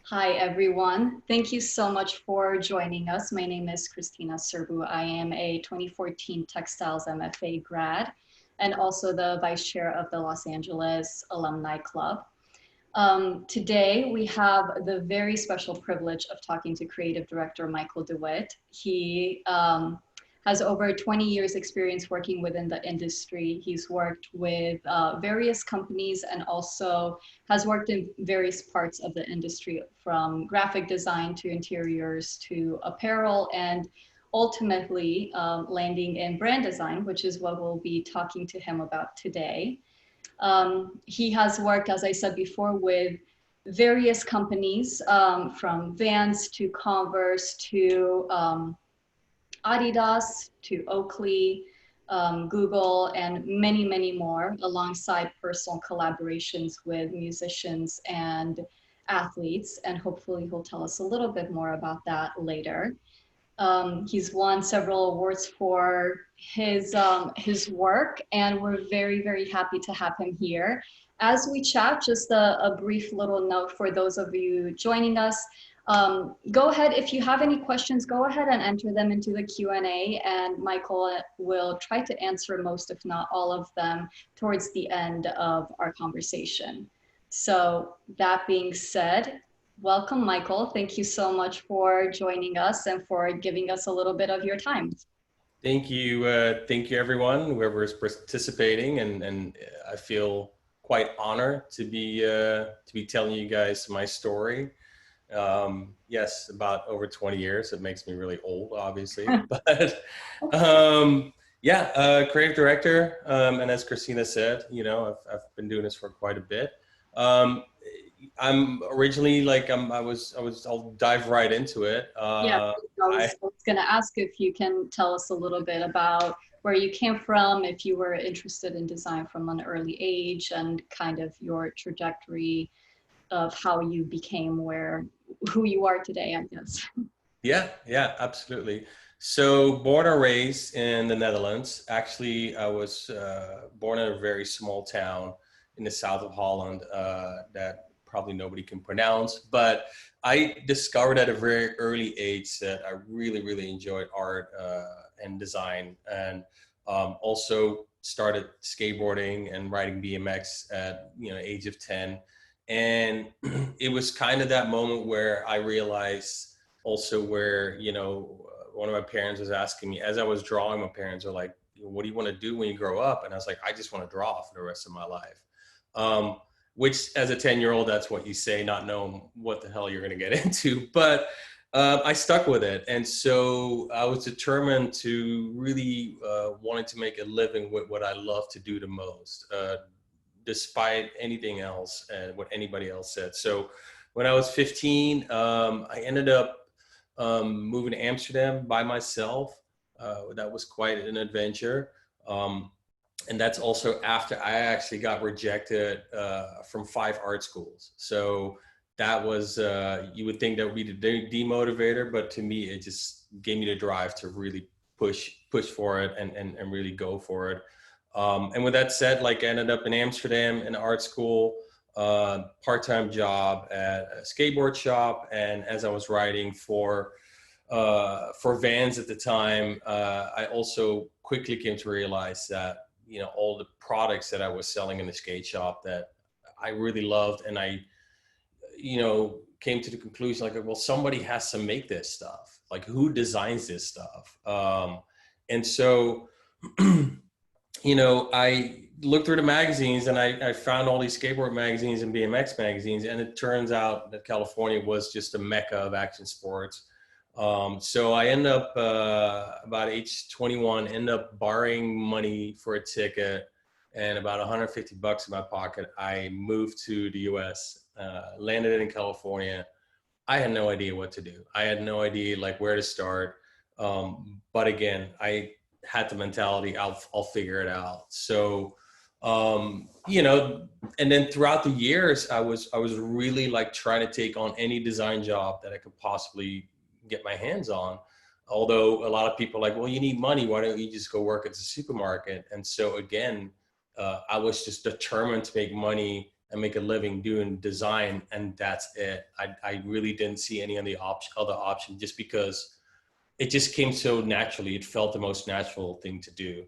Hi, everyone. Thank you so much for joining us. My name is Cristina Sirbu. I am a 2014 Textiles MFA grad and also the vice chair of the Los Angeles Alumni Club. Today, we have the very special privilege of talking to creative director Michael DeWitt. He has over 20 years experience working within the industry. He's worked with various companies and also has worked in various parts of the industry, from graphic design to interiors to apparel, and ultimately landing in brand design, which is what we'll be talking to him about today. He has worked, as I said before, with various companies, from Vans to Converse to adidas to Oakley, Google, and many, many more, alongside personal collaborations with musicians and athletes. And hopefully he'll tell us a little bit more about that later. He's won several awards for his work, and we're very, very happy to have him here. As we chat, just a brief little note for those of you joining us. Go ahead, if you have any questions, go ahead and enter them into the Q&A, and Michael will try to answer most, if not all of them, towards the end of our conversation. So that being said, welcome, Michael. Thank you so much for joining us and for giving us a little bit of your time. Thank you, everyone, whoever is participating, and I feel quite honored to be telling you guys my story. Yes, about over 20 years. It makes me really old, obviously, but yeah, creative director, and as Cristina said, I've been doing this for quite a bit. I'm originally I'll dive right into it. Yeah, I was going to ask if you can tell us a little bit about where you came from, if you were interested in design from an early age, and kind of your trajectory of how you became who you are today, I guess. Yeah, absolutely. So born and raised in the Netherlands. Actually, I was born in a very small town in the south of Holland that probably nobody can pronounce. But I discovered at a very early age that I really, really enjoyed art and design, and also started skateboarding and riding BMX at age of 10. And it was kind of that moment where I realized also where, one of my parents was asking me, as I was drawing, my parents were like, what do you want to do when you grow up? And I was like, I just want to draw for the rest of my life. Which as a 10-year-old, that's what you say, not knowing what the hell you're going to get into. But I stuck with it. And so I was determined to really wanting to make a living with what I love to do the most, despite anything else and what anybody else said. So when I was 15, I ended up moving to Amsterdam by myself. That was quite an adventure. And that's also after I actually got rejected from 5 art schools. So that was, you would think that would be the demotivator, but to me, it just gave me the drive to really push for it and really go for it. And with that said, I ended up in Amsterdam in art school, part-time job at a skateboard shop. And as I was writing for Vans at the time, I also quickly came to realize that, all the products that I was selling in the skate shop that I really loved. And I, came to the conclusion well, somebody has to make this stuff. Who designs this stuff? And so, I looked through the magazines and I found all these skateboard magazines and BMX magazines, and it turns out that California was just a mecca of action sports. So I ended up about age 21, ended up borrowing money for a ticket and about 150 bucks in my pocket. I moved to the US, landed in California. I had no idea what to do. I had no idea where to start. But again, I had the mentality, I'll figure it out. So, and then throughout the years, I was really trying to take on any design job that I could possibly get my hands on. Although a lot of people are like, well, you need money. Why don't you just go work at the supermarket? And so again, I was just determined to make money and make a living doing design, and that's it. I really didn't see any of the other option, just because it just came so naturally. It felt the most natural thing to do.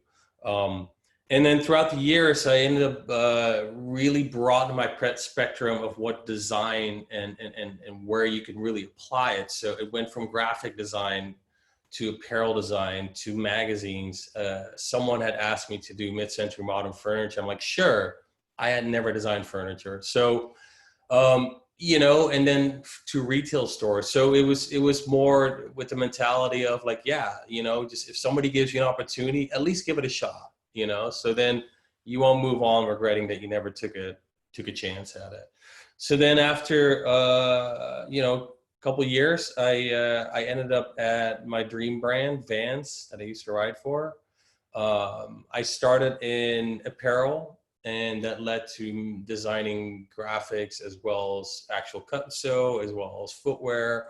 And then throughout the years, I ended up really broadening my spectrum of what design and where you can really apply it. So it went from graphic design to apparel design to magazines. Someone had asked me to do mid-century modern furniture. I'm like, sure. I had never designed furniture. So, and then to retail stores. So it was more with the mentality of like, yeah, just if somebody gives you an opportunity, at least give it a shot, so then you won't move on regretting that you never took a chance at it. So then after, couple of years, I ended up at my dream brand, Vans, that I used to ride for. I started in apparel, and that led to designing graphics as well as actual cut and sew, as well as footwear,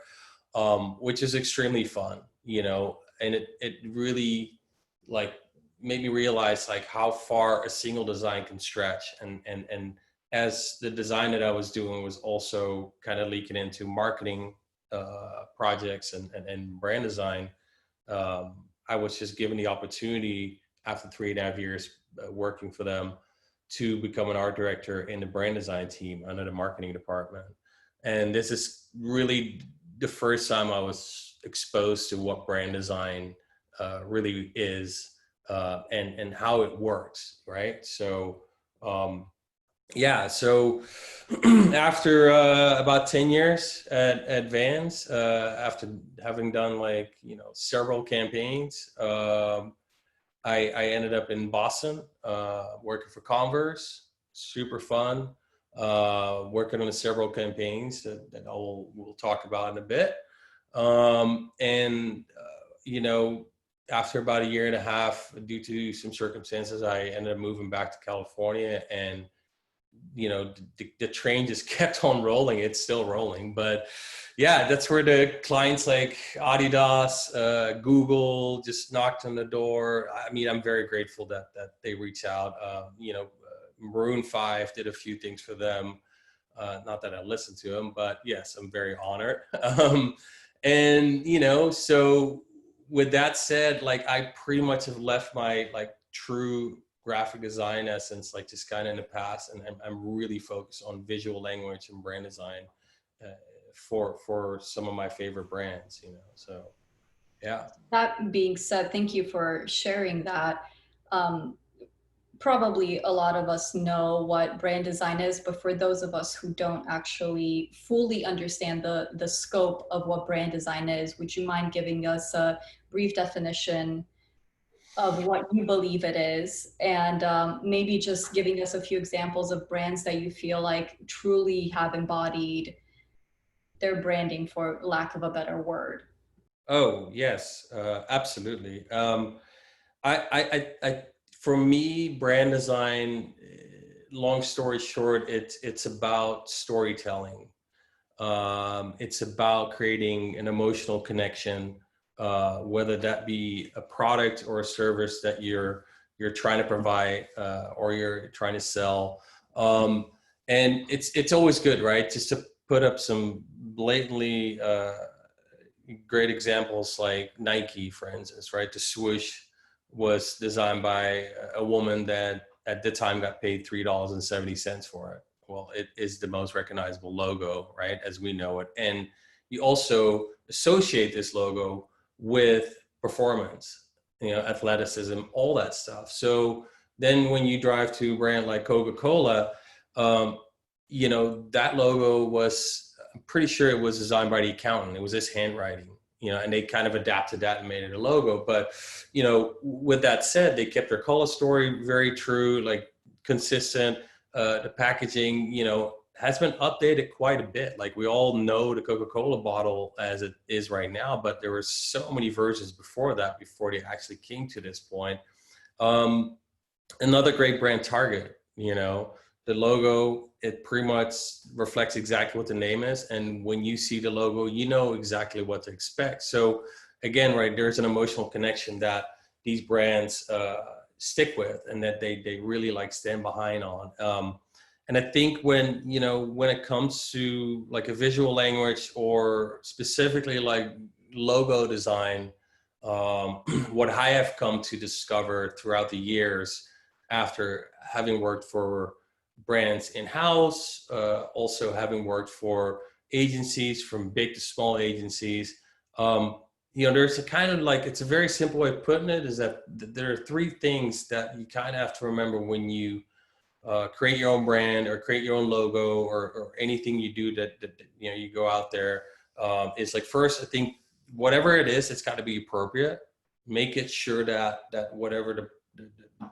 which is extremely fun, and it really like made me realize like how far a single design can stretch. And as the design that I was doing was also kind of leaking into marketing projects and brand design, I was just given the opportunity after 3.5 years working for them to become an art director in the brand design team under the marketing department. And this is really the first time I was exposed to what brand design really is, and how it works, right? So, so after about 10 years at Vans, after having done several campaigns, I ended up in Boston, working for Converse. Super fun, working on several campaigns that we'll talk about in a bit. After about 1.5 years, due to some circumstances, I ended up moving back to California, and the train just kept on rolling. It's still rolling, but yeah, that's where the clients like Adidas, Google just knocked on the door. I mean, I'm very grateful that they reached out. Maroon 5 did a few things for them. Not that I listened to them, but yes, I'm very honored. So with that said, I pretty much have left my true graphic design essence, just kind of in the past, and I'm really focused on visual language and brand design for some of my favorite brands, so yeah. That being said, thank you for sharing that. Probably a lot of us know what brand design is, but for those of us who don't actually fully understand the scope of what brand design is, would you mind giving us a brief definition of what you believe it is, and maybe just giving us a few examples of brands that you feel like truly have embodied their branding, for lack of a better word? Oh, yes, absolutely. For me, brand design, long story short, it's about storytelling. It's about creating an emotional connection, whether that be a product or a service that you're trying to provide, or you're trying to sell. And it's always good, right? Just to put up some blatantly great examples like Nike, for instance, right? The swoosh was designed by a woman that at the time got paid $3.70 for it. Well, it is the most recognizable logo, right, as we know it. And you also associate this logo with performance, athleticism, all that stuff. So then when you drive to a brand like Coca-Cola, that logo was, I'm pretty sure it was designed by the accountant. It was his handwriting, and they kind of adapted that and made it a logo. But, with that said, they kept their color story very true, consistent. The packaging, has been updated quite a bit. We all know the Coca-Cola bottle as it is right now, but there were so many versions before that, before they actually came to this point. Another great brand, Target, the logo, it pretty much reflects exactly what the name is. And when you see the logo, you know exactly what to expect. So again, right, there's an emotional connection that these brands stick with, and that they really stand behind on. And I think when, when it comes to like a visual language or specifically like logo design, what I have come to discover throughout the years after having worked for brands in-house, also having worked for agencies from big to small agencies, there's a kind of like, it's a very simple way of putting it, is that there are three things that you kind of have to remember when you create your own brand or create your own logo or anything you do that you go out there. It's like, first, I think whatever it is, it's got to be appropriate. Make it sure that whatever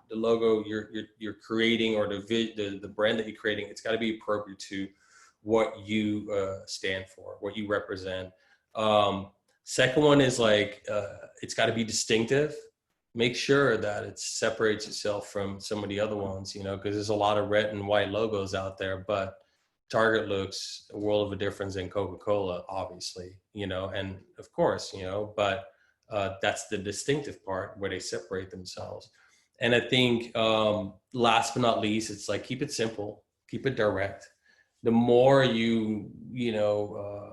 the logo you're creating or the brand that you're creating, it's got to be appropriate to what you stand for, what you represent. Second one is like, it's got to be distinctive. Make sure that it separates itself from some of the other ones, because there's a lot of red and white logos out there, but Target looks a world of a difference than Coca-Cola, obviously, and of course, but that's the distinctive part where they separate themselves. And I think last but not least, it's like, keep it simple, keep it direct. The more you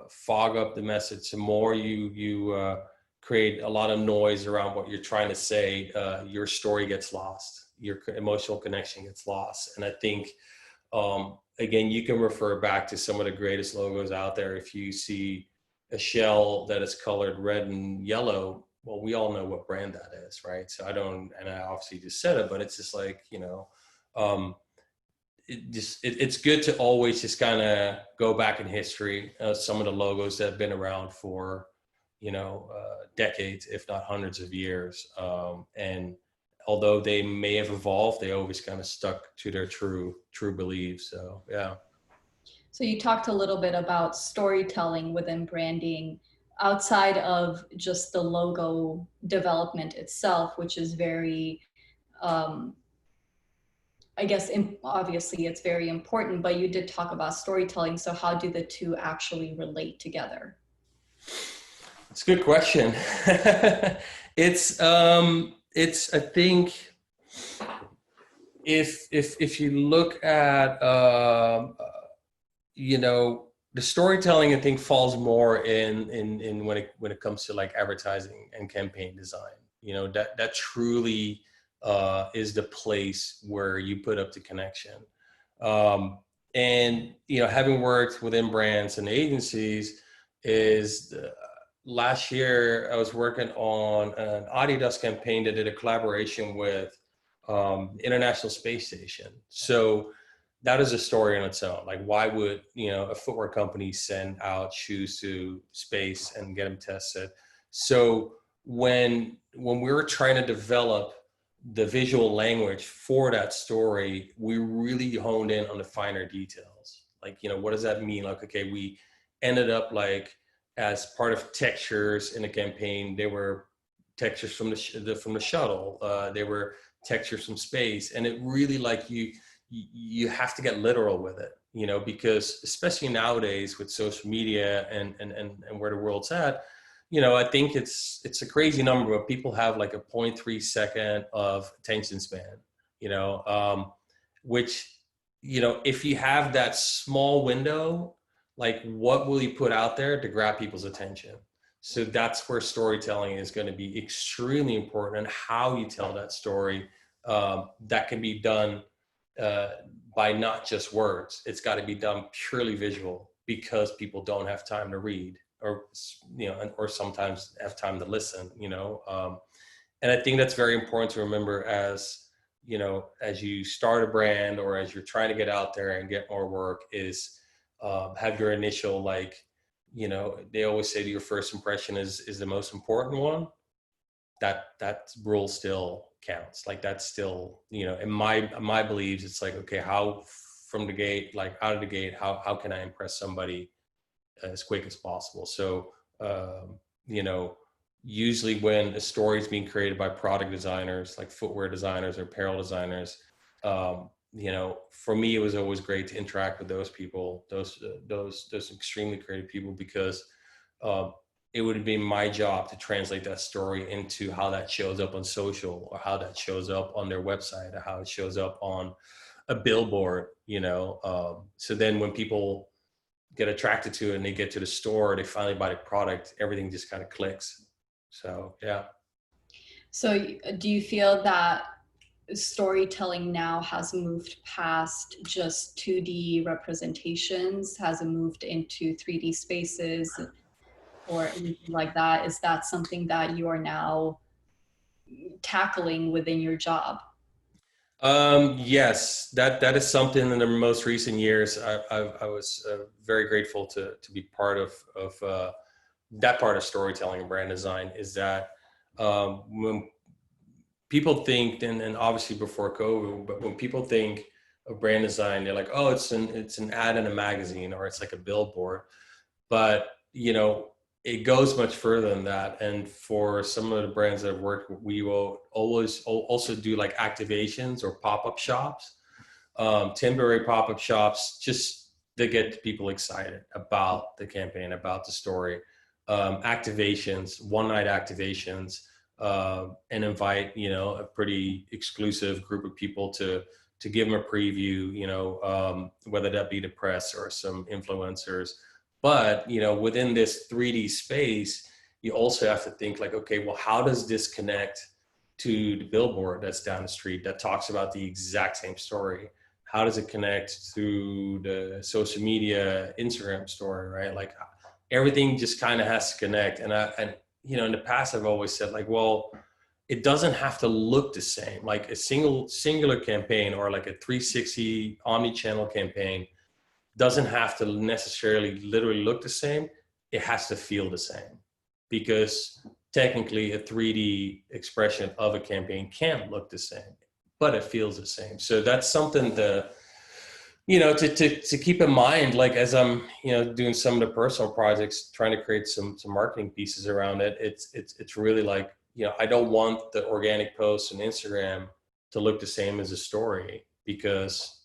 fog up the message, the more you create a lot of noise around what you're trying to say, your story gets lost, your emotional connection gets lost. And I think, again, you can refer back to some of the greatest logos out there. If you see a shell that is colored red and yellow, well, we all know what brand that is, right? So and I obviously just said it, but it's just like, it's good to always just kind of go back in history. Some of the logos that have been around for, decades, if not hundreds of years. And although they may have evolved, they always kind of stuck to their true beliefs. So, yeah. So you talked a little bit about storytelling within branding outside of just the logo development itself, which is very, I guess, obviously it's very important, but you did talk about storytelling. So how do the two actually relate together? It's a good question. It's I think if you look at the storytelling, I think falls more in when it comes to like advertising and campaign design. That truly is the place where you put up the connection. And having worked within brands and agencies, last year I was working on an adidas campaign that did a collaboration with International Space Station. So that is a story on its own. Like, why would a footwear company send out shoes to space and get them tested? So when we were trying to develop the visual language for that story, we really honed in on the finer details. Like, what does that mean? Like, okay, we ended up like, as part of textures in the campaign, there were textures from the shuttle. There were textures from space, and it really like you have to get literal with it, because especially nowadays with social media and where the world's at, I think it's a crazy number, but people have like a 0.3 second of attention span, which, if you have that small window, like, what will you put out there to grab people's attention? So that's where storytelling is going to be extremely important, and how you tell that story, that can be done by not just words. It's got to be done purely visual, because people don't have time to read, or sometimes have time to listen. And I think that's very important to remember as you start a brand, or as you're trying to get out there and get more work, is have your initial, like, they always say that your first impression is the most important one. That rule still counts. Like, that's still, in my beliefs, it's like, okay, how from the gate, like out of the gate, how can I impress somebody as quick as possible? So, usually when a story is being created by product designers, like footwear designers or apparel designers, for me, it was always great to interact with those people, those extremely creative people, because it would have been my job to translate that story into how that shows up on social, or how that shows up on their website, or how it shows up on a billboard, you know. So then when people get attracted to it and they get to the store, they finally buy the product, everything just kind of clicks. So, yeah. So do you feel that storytelling now has moved past just 2D representations? Has it moved into 3D spaces or anything like that? Is that something that you are now tackling within your job? Yes, that is something in the most recent years. I was very grateful to be part of that part of storytelling and brand design. Is that when people think, and obviously before COVID, but when people think of brand design, they're like, oh, it's an ad in a magazine, or it's like a billboard. But you know, it goes much further than that. And for some of the brands that I've worked with, we will always also do like activations or pop-up shops, temporary pop-up shops, just to get people excited about the campaign, about the story. Activations, one-night activations, and invite, you know, a pretty exclusive group of people to give them a preview, you know, whether that be the press or some influencers. But, you know, within this 3D space, you also have to think like, okay, well, how does this connect to the billboard that's down the street that talks about the exact same story? How does it connect to the social media, Instagram story, right? Like everything just kind of has to connect. And you know, in the past, I've always said like, well, it doesn't have to look the same. Like a singular campaign or like a 360 omni-channel campaign doesn't have to necessarily literally look the same. It has to feel the same, because technically a 3D expression of a campaign can't look the same, but it feels the same. So that's something to, you know, to keep in mind, like as I'm, you know, doing some of the personal projects, trying to create some marketing pieces around it. It's really like, you know, I don't want the organic posts on Instagram to look the same as a story, because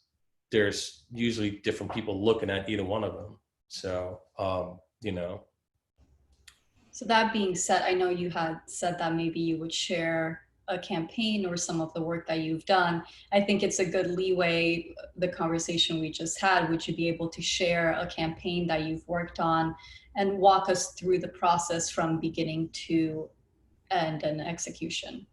there's usually different people looking at either one of them. So, you know. So that being said, I know you had said that maybe you would share a campaign or some of the work that you've done. I think it's a good leeway, the conversation we just had. Would you be able to share a campaign that you've worked on and walk us through the process from beginning to end and execution?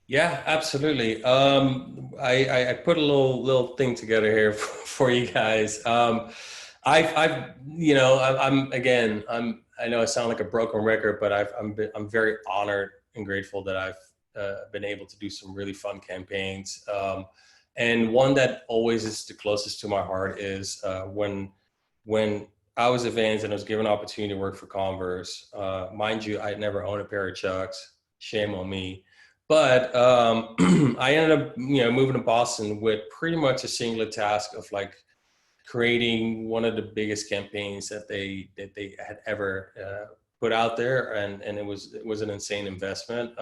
Yeah, absolutely. I put a little thing together here for you guys. I've you know, I know I sound like a broken record, but I'm very honored and grateful that I've been able to do some really fun campaigns. And one that always is the closest to my heart is when I was at Vans and I was given an opportunity to work for Converse. Mind you, I had never owned a pair of Chucks. Shame on me. But I ended up, you know, moving to Boston with pretty much a singular task of like creating one of the biggest campaigns that they had ever put out there, and it was an insane investment.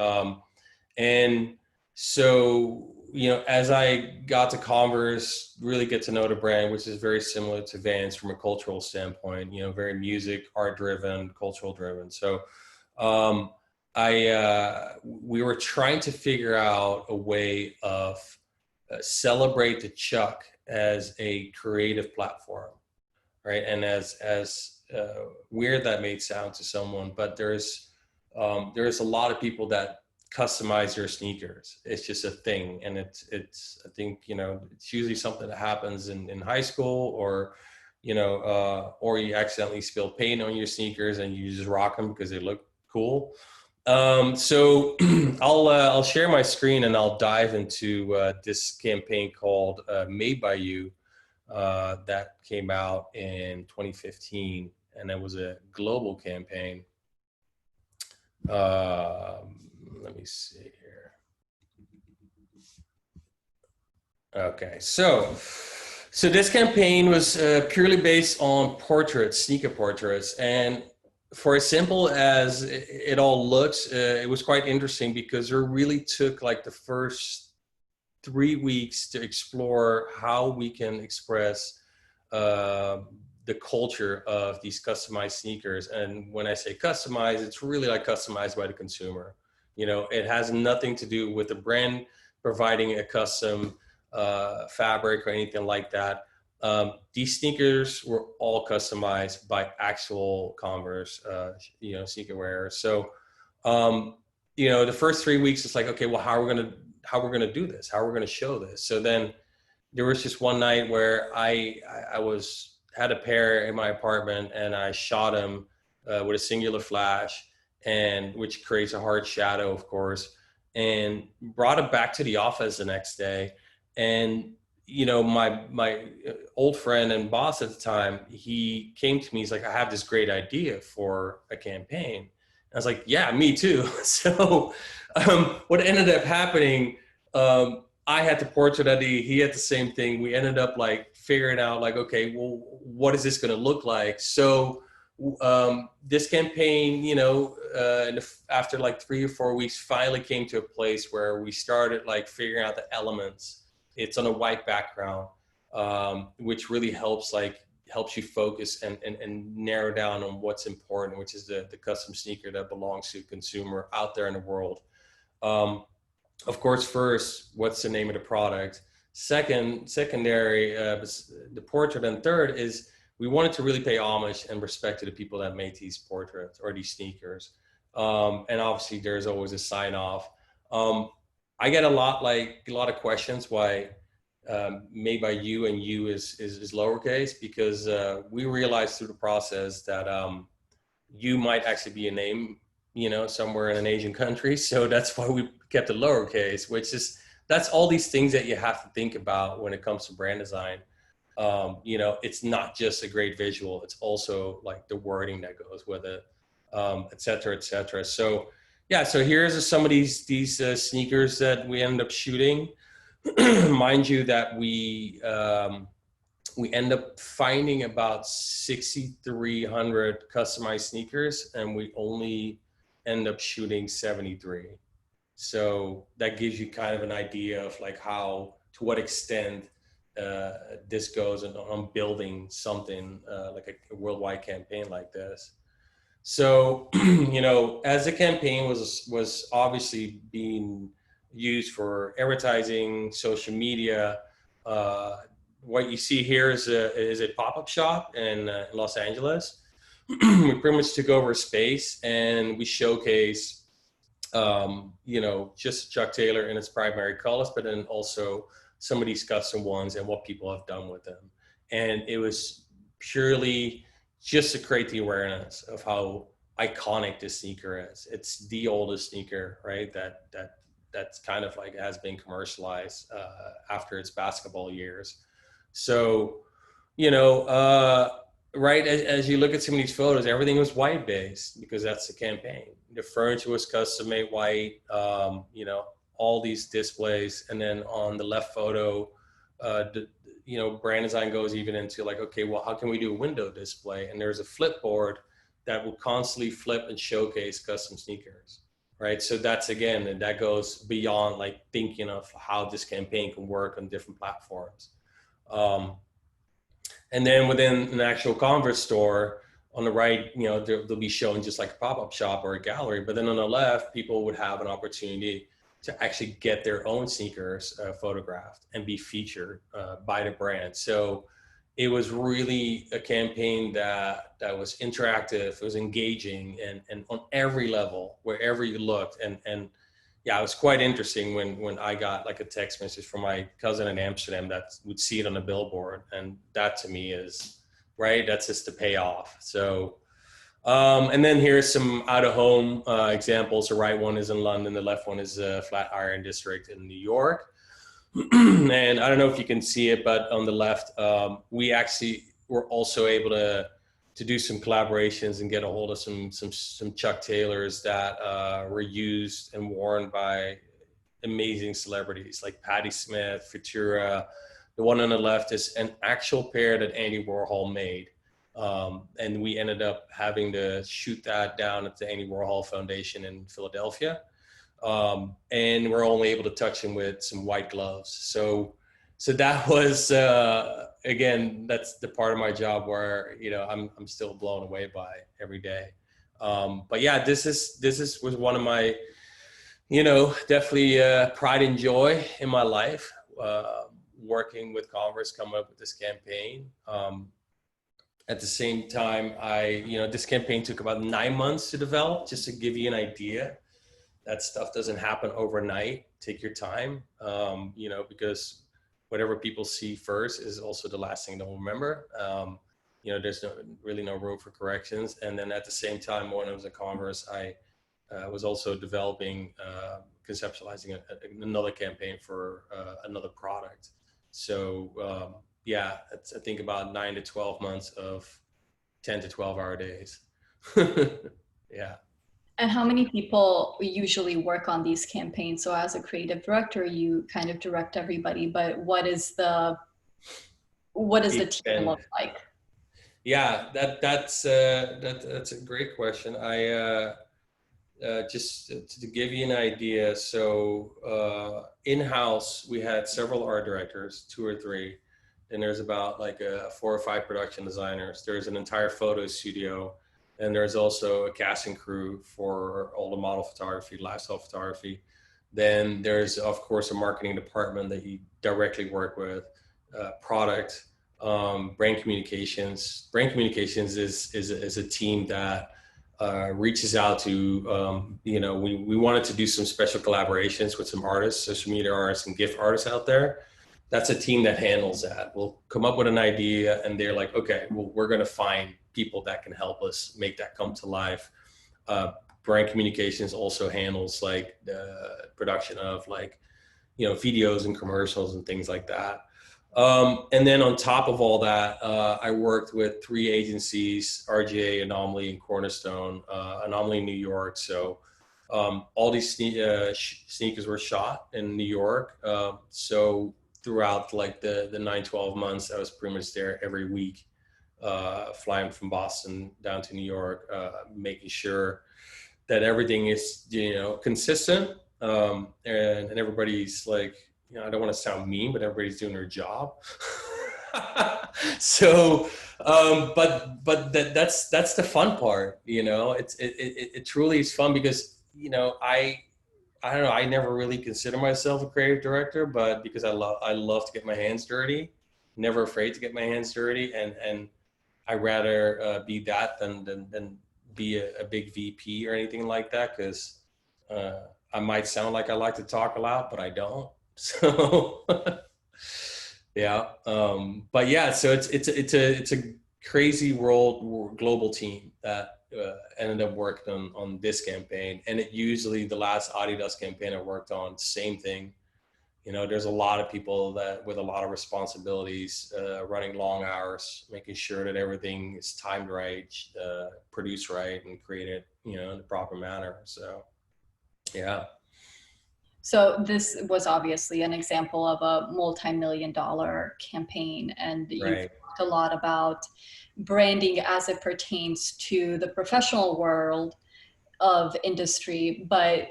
And so, you know, as I got to Converse, really get to know the brand, which is very similar to Vans from a cultural standpoint, you know, very music, art driven, cultural driven. So we were trying to figure out a way of celebrate the Chuck as a creative platform, right? And as weird that may sound to someone, but there's a lot of people that customize their sneakers. It's just a thing, and it's I think, you know, it's usually something that happens in high school, or you know, or you accidentally spill paint on your sneakers and you just rock them because they look cool. So I'll share my screen and I'll dive into this campaign called Made by You that came out in 2015, and it was a global campaign. Let me see here. Okay, so this campaign was purely based on portraits, sneaker portraits, and for as simple as it all looks, it was quite interesting because it really took like the first 3 weeks to explore how we can express the culture of these customized sneakers. And when I say customized, it's really like customized by the consumer. You know, it has nothing to do with the brand providing a custom fabric or anything like that. These sneakers were all customized by actual Converse, sneaker wearers. So, the first 3 weeks, it's like, okay, well, how are we gonna do this? How are we gonna show this? So then there was just one night where I had a pair in my apartment, and I shot them with a singular flash, and which creates a hard shadow, of course, and brought it back to the office the next day. And my old friend and boss at the time, he came to me. He's like, I have this great idea for a campaign. I was like, yeah, me too. So what ended up happening, I had the portrait ID, he had the same thing. We ended up like figuring out like, okay, well, what is this going to look like? So this campaign, after like 3 or 4 weeks, finally came to a place where we started like figuring out the elements. It's on a white background, which really helps you focus and narrow down on what's important, which is the custom sneaker that belongs to the consumer out there in the world. Of course, first, what's the name of the product? Secondary, the portrait, and third is we wanted to really pay homage and respect to the people that made these portraits or these sneakers. And obviously, there's always a sign off. I get a lot of questions why made by you, and you is lowercase, because we realized through the process that you might actually be a name, somewhere in an Asian country. So that's why we kept it lowercase, that's all these things that you have to think about when it comes to brand design. It's not just a great visual, it's also like the wording that goes with it, et cetera, et cetera. So yeah, so here's some of these sneakers that we ended up shooting. Mind you that we end up finding about 6,300 customized sneakers, and we only end up shooting 73. So that gives you kind of an idea of like to what extent this goes on building something like a worldwide campaign like this. So, as the campaign was obviously being used for advertising, social media, what you see here is a pop-up shop in Los Angeles. We pretty much took over space, and we showcase, just Chuck Taylor in its primary colors, but then also some of these custom ones and what people have done with them. And it was purely just to create the awareness of how iconic this sneaker is. It's the oldest sneaker, right? That's kind of like has been commercialized after its basketball years. So, right, as you look at some of these photos, everything was white based because that's the campaign. The furniture was custom made white, all these displays. And then on the left photo, brand design goes even into like, okay, well, how can we do a window display? And there's a flip board that will constantly flip and showcase custom sneakers, right? So that's, again, and that goes beyond like thinking of how this campaign can work on different platforms. And then within an actual Converse store, on the right, they'll be showing just like a pop-up shop or a gallery. But then on the left, people would have an opportunity to actually get their own sneakers photographed and be featured by the brand. So it was really a campaign that was interactive, it was engaging, and on every level, wherever you looked. And yeah, it was quite interesting when I got like a text message from my cousin in Amsterdam that would see it on a billboard. And that to me is, right, that's just the payoff. So, and then here's some out of home examples. The right one is in London, the left one is Flatiron District in New York. And I don't know if you can see it, but on the left, we actually were also able to do some collaborations and get a hold of some Chuck Taylors that were used and worn by amazing celebrities like Patti Smith, Futura. The one on the left is an actual pair that Andy Warhol made. And we ended up having to shoot that down at the Andy Warhol Foundation in Philadelphia. And we're only able to touch him with some white gloves. So that was, again, that's the part of my job where, I'm still blown away by every day. But yeah, this was one of my, definitely pride and joy in my life. working with Converse, coming up with this campaign. At the same time, this campaign took about 9 months to develop, just to give you an idea. That stuff doesn't happen overnight. Take your time, because whatever people see first is also the last thing they'll remember. There's really no room for corrections. And then at the same time, when I was at Converse, I was also developing, conceptualizing another campaign for another product. So I think about 9 to 12 months of 10 to 12-hour days. Yeah. And how many people usually work on these campaigns? So as a creative director, you kind of direct everybody, but what does the team look like? Yeah, that's a great question. I just to give you an idea. So in-house, we had several art directors, 2 or 3. And there's about like 4 or 5 production designers. There's an entire photo studio. And there's also a casting crew for all the model photography, lifestyle photography. Then there's, of course, a marketing department that you directly work with, product, brand communications. Brand communications is a team that reaches out to, we wanted to do some special collaborations with some artists, social media artists and gift artists out there. That's a team that handles that. We'll come up with an idea and they're like, okay, well, we're going to find people that can help us make that come to life. Brand communications also handles like the production of videos and commercials and things like that. And then on top of all that, I worked with 3 agencies, RGA, Anomaly, and Cornerstone. Anomaly in New York. So all these sneakers were shot in New York. So throughout like the 9-12 months, I was pretty much there every week, flying from Boston down to New York, making sure that everything is, consistent. And everybody's like, I don't want to sound mean, but everybody's doing their job. So, but that's the fun part, it truly is fun because, I don't know, I never really consider myself a creative director, but because I love to get my hands dirty, never afraid to get my hands dirty. And I rather be that than be a big VP or anything like that. Cause, I might sound like I like to talk a lot, but I don't. So yeah. But yeah, so it's a crazy global team that ended up working on this campaign. And it usually the last Adidas campaign I worked on, same thing. There's a lot of people that with a lot of responsibilities, running long hours, making sure that everything is timed right, produced right, and created, in the proper manner. So, yeah. So this was obviously an example of a multi-million-dollar campaign, and you've talked a lot about branding as it pertains to the professional world of industry, but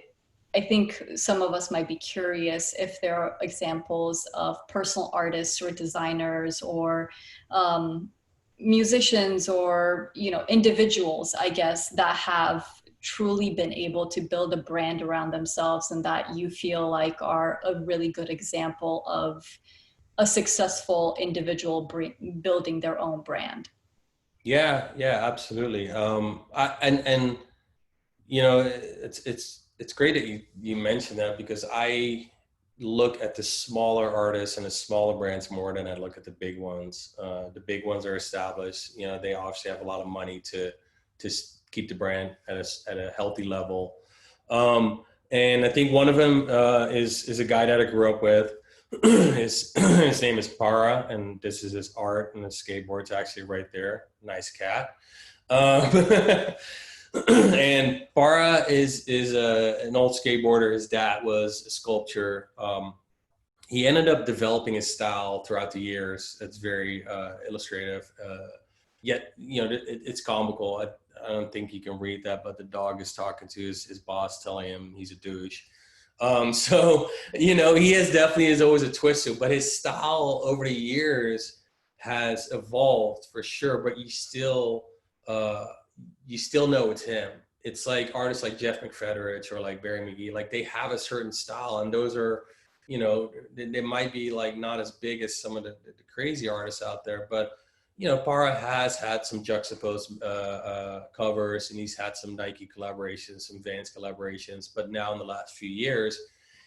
I think some of us might be curious if there are examples of personal artists or designers or musicians or, individuals, I guess, that have truly been able to build a brand around themselves and that you feel like are a really good example of a successful individual building their own brand. Yeah, absolutely. It's great that you mentioned that, because I look at the smaller artists and the smaller brands more than I look at the big ones. The big ones are established. They obviously have a lot of money to keep the brand at a healthy level. And I think one of them is a guy that I grew up with. His name is Para, and this is his art, and the skateboard's actually right there. Nice cat. And Para is an old skateboarder. His dad was a sculptor. He ended up developing his style throughout the years. It's very illustrative. Yet, it's comical. I don't think you can read that, but the dog is talking to his boss, telling him he's a douche. So, he is always a twist to it, but his style over the years has evolved for sure, but you still know it's him. It's like artists like Jeff McFederich or like Barry McGee, like they have a certain style, and those are, you know, they might be like not as big as some of the crazy artists out there, but you know, Para has had some juxtaposed covers, and he's had some Nike collaborations, some Vans collaborations. But now in the last few years,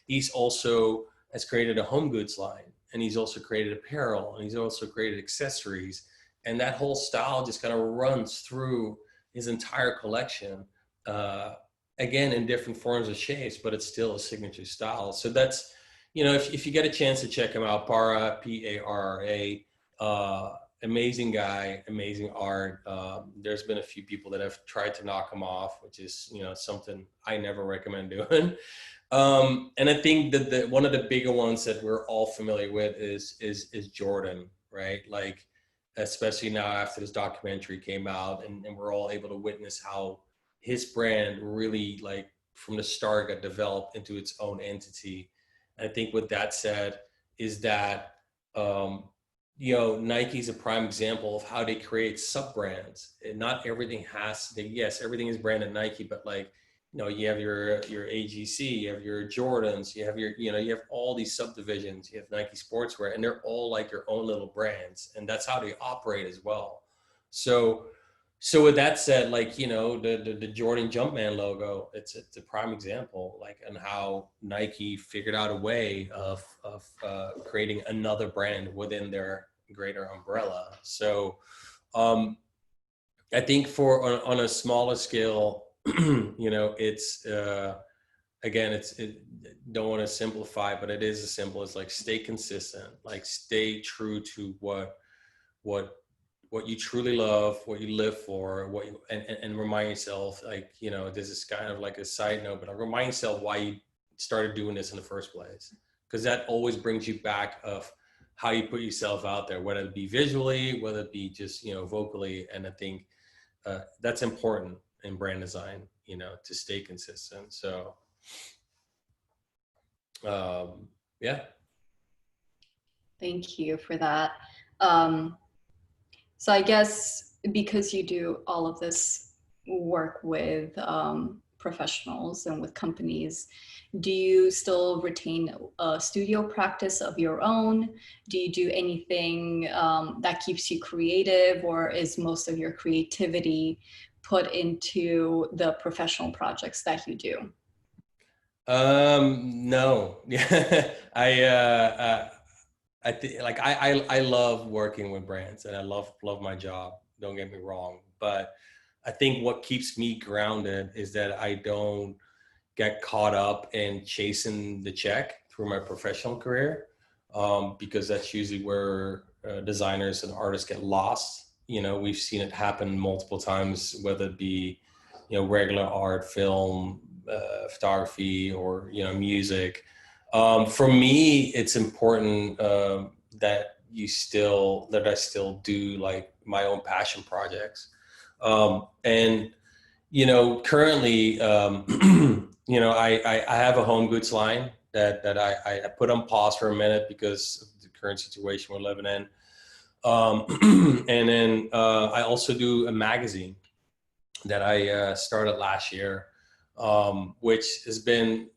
he's also has created a home goods line, and he's also created apparel, and he's also created accessories, and that whole style just kind of runs through his entire collection. Again, in different forms and shapes, but it's still a signature style. So that's, you know, if you get a chance to check him out, Para, P-A-R-R-A, amazing guy, amazing art. There's been a few people that have tried to knock him off, which is, you know, something I never recommend doing. And I think that one of the bigger ones that we're all familiar with is Jordan, right? Like, especially now after this documentary came out, and we're all able to witness how his brand really, like, from the start got developed into its own entity. And I think with that said is that, you know, Nike's a prime example of how they create sub-brands. And not everything has to, yes, everything is branded Nike, but like, you know, you have your AGC, you have your Jordans, you have your, you know, you have all these subdivisions, you have Nike Sportswear, and they're all like their own little brands. And that's how they operate as well. So with that said, like, you know, the Jordan Jumpman logo, it's a prime example, like, on how Nike figured out a way of creating another brand within their greater umbrella. So I think on a smaller scale, you know, it's again, don't want to simplify, but it is as simple as like, stay consistent, like stay true to what you truly love, what you live for, and remind yourself, like, you know, this is kind of like a side note, but remind yourself why you started doing this in the first place, because that always brings you back of how you put yourself out there, whether it be visually, whether it be just, you know, vocally. And I think that's important in brand design, you know, to stay consistent. So yeah. Thank you for that. So I guess because you do all of this work with professionals and with companies, do you still retain a studio practice of your own? Do you do anything that keeps you creative, or is most of your creativity put into the professional projects that you do? No. Yeah. I think, like, I love working with brands, and I love my job. Don't get me wrong, but I think what keeps me grounded is that I don't get caught up in chasing the check through my professional career, because that's usually where designers and artists get lost. You know, we've seen it happen multiple times, whether it be, you know, regular art, film, photography, or, you know, music. For me, it's important that I still do like my own passion projects. And, you know, currently, you know, I have a home goods line that I put on pause for a minute because of the current situation we're living in. And then I also do a magazine that I started last year, which it's been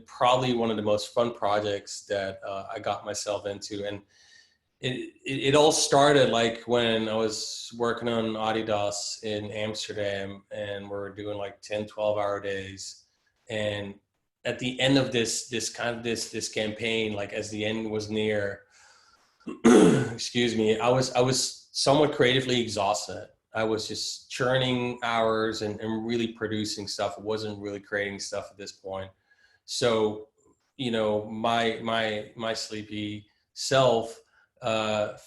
probably one of the most fun projects that I got myself into. And it all started like when I was working on Adidas in Amsterdam, and we're doing like 10, 12-hour days. And at the end of this campaign, like as the end was near, excuse me, I was somewhat creatively exhausted. I was just churning hours and really producing stuff. I wasn't really creating stuff at this point. So, you know, my sleepy self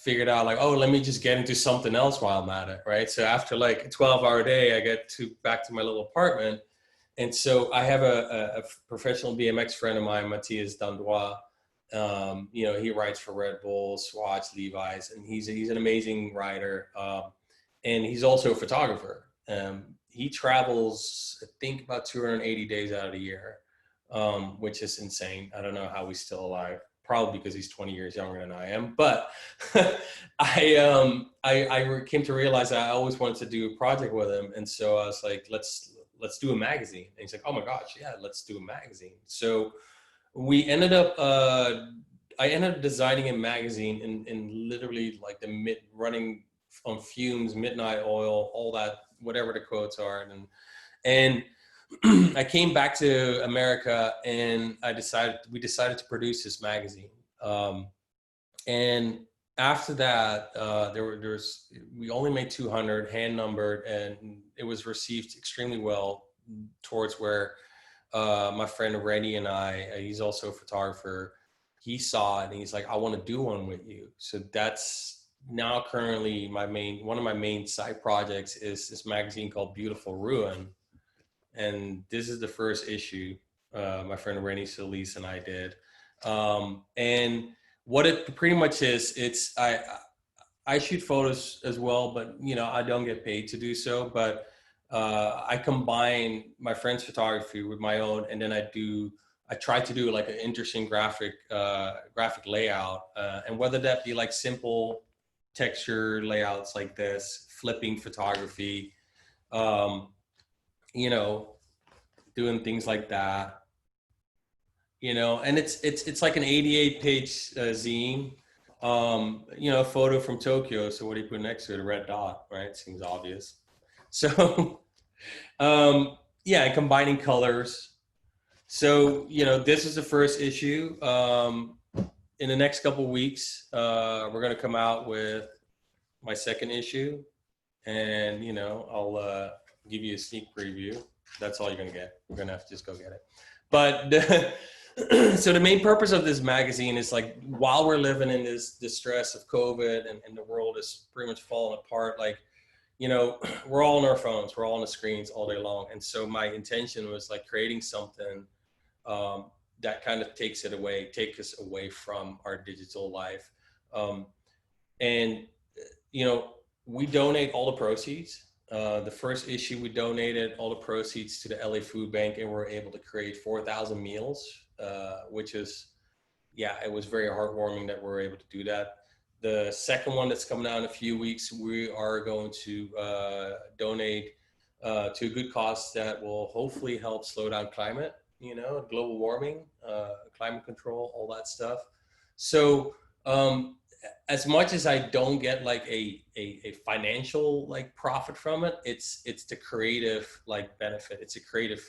figured out like, oh, let me just get into something else while I'm at it, right? So after like a 12-hour day, I get back to my little apartment. And so I have a professional BMX friend of mine, Matthias Dandois. You know, he rides for Red Bull, Swatch, Levi's, and he's an amazing rider. And he's also a photographer. He travels, I think, about 280 days out of the year, which is insane. I don't know how he's still alive. Probably because he's 20 years younger than I am. But I came to realize that I always wanted to do a project with him. And so I was like, let's do a magazine. And he's like, oh my gosh, yeah, let's do a magazine. So we ended up, I ended up designing a magazine in literally like the running on fumes, midnight oil, all that, whatever the quotes are. And I came back to America and we decided to produce this magazine. And after that, we only made 200, hand numbered, and it was received extremely well towards where my friend Rennie and he's also a photographer, he saw it and he's like, I want to do one with you. So that's now currently one of my main side projects is this magazine called Beautiful Ruin. And this is the first issue my friend Rennie Solis and I did. And what it pretty much is, I shoot photos as well, but I don't get paid to do so. But I combine my friend's photography with my own, and then I try to do like an interesting graphic layout, and whether that be like simple texture layouts like this, flipping photography, doing things like that, and it's like an 88-page zine, a photo from Tokyo. So what do you put next to it? A red dot, right? Seems obvious. So, and combining colors. So, this is the first issue. In the next couple of weeks, we're going to come out with my second issue, and, I'll give you a sneak preview. That's all you're going to get. We're going to have to just go get it. But so the main purpose of this magazine is like, while we're living in this distress of COVID and the world is pretty much falling apart, like, we're all on our phones, we're all on the screens all day long. And so my intention was like creating something that kind of takes us away from our digital life. We donate all the proceeds. The first issue, we donated all the proceeds to the LA Food Bank, and we're able to create 4,000 meals, which is, it was very heartwarming that we're able to do that. The second one that's coming out in a few weeks, we are going to donate to a good cause that will hopefully help slow down climate, global warming, climate control, all that stuff. So as much as I don't get like a financial like profit from it, it's the creative like benefit. It's a creative,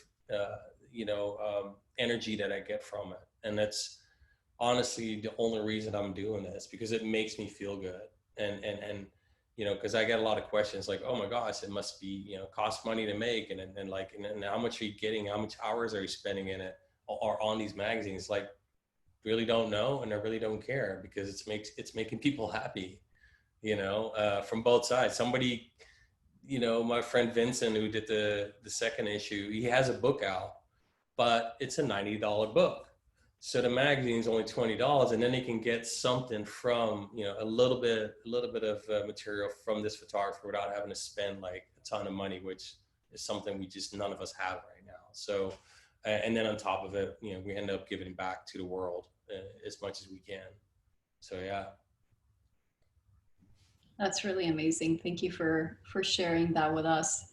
energy that I get from it. And that's honestly the only reason I'm doing this, because it makes me feel good. And because I get a lot of questions like, oh my gosh, it must be, cost money to make. And how much are you getting? How much hours are you spending in it or on these magazines? Like, really don't know, and I really don't care, because it's making people happy, from both sides. Somebody, my friend Vincent, who did the second issue, he has a book out, but it's a $90 book. So the magazine is only $20, and then they can get something from, a little bit of material from this photographer without having to spend like a ton of money, which is something none of us have right now. So, and then on top of it, we end up giving back to the world as much as we can. So, yeah. That's really amazing. Thank you for sharing that with us.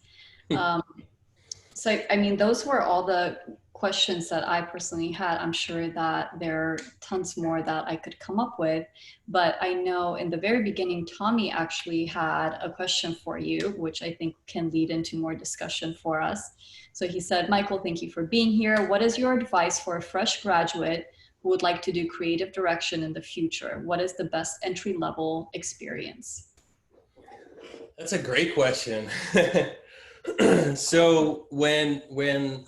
So, I mean, those were all the questions that I personally had. I'm sure that there are tons more that I could come up with, but I know in the very beginning, Tommy actually had a question for you, which I think can lead into more discussion for us. So he said, Michael, thank you for being here. What is your advice for a fresh graduate who would like to do creative direction in the future? What is the best entry-level experience? That's a great question. So when when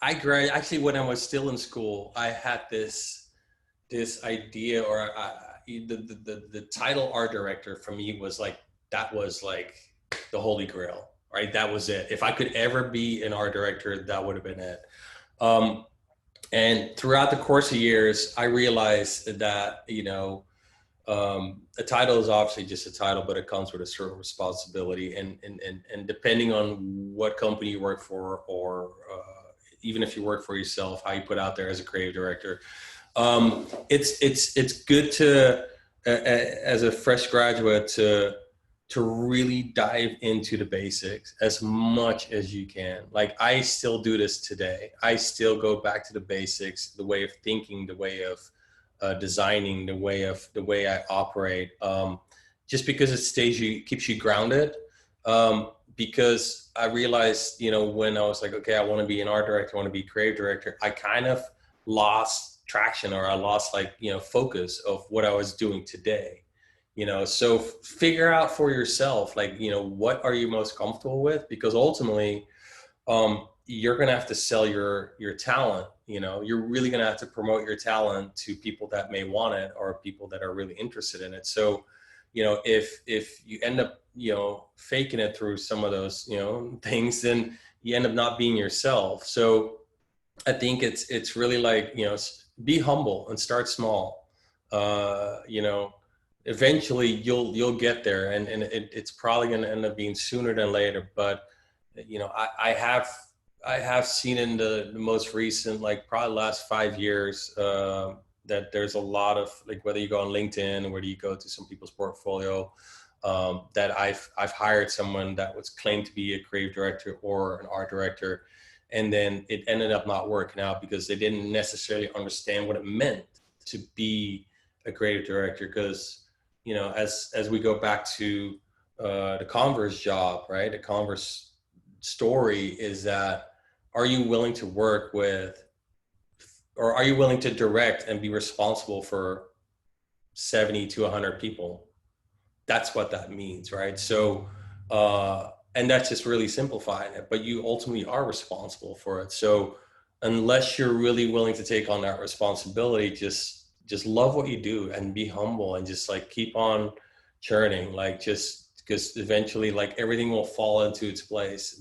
I was still in school, I had this idea, or the title art director for me was like, that was like the holy grail, right? That was it. If I could ever be an art director, that would have been it. And throughout the course of years, I realized that, a title is obviously just a title, but it comes with a certain responsibility. And depending on what company you work for, or even if you work for yourself, how you put out there as a creative director, it's good to, as a fresh graduate, to to really dive into the basics as much as you can. Like, I still do this today. I still go back to the basics, the way of thinking, the way of designing, the way I operate, just because it keeps you grounded. Because I realized, when I was like, okay, I want to be an art director, I want to be creative director, I kind of lost traction, or I lost focus of what I was doing today. So figure out for yourself, what are you most comfortable with? Because ultimately, you're going to have to sell your talent. You're really going to have to promote your talent to people that may want it, or people that are really interested in it. So, if you end up, faking it through some of those, things, then you end up not being yourself. So I think it's really be humble and start small. Eventually you'll get there, and it's probably going to end up being sooner than later. But I have seen in the most recent, probably last 5 years, that there's a lot of, whether you go on LinkedIn or whether you go to some people's portfolio, that I've hired someone that was claimed to be a creative director or an art director, and then it ended up not working out because they didn't necessarily understand what it meant to be a creative director. Because as we go back to the Converse job, right? The Converse story is that, are you willing to work with, or are you willing to direct and be responsible for 70 to 100 people? That's what that means, right? So, and that's just really simplifying it, but you ultimately are responsible for it. So unless you're really willing to take on that responsibility, just love what you do and be humble, and just keep on churning, just because eventually everything will fall into its place.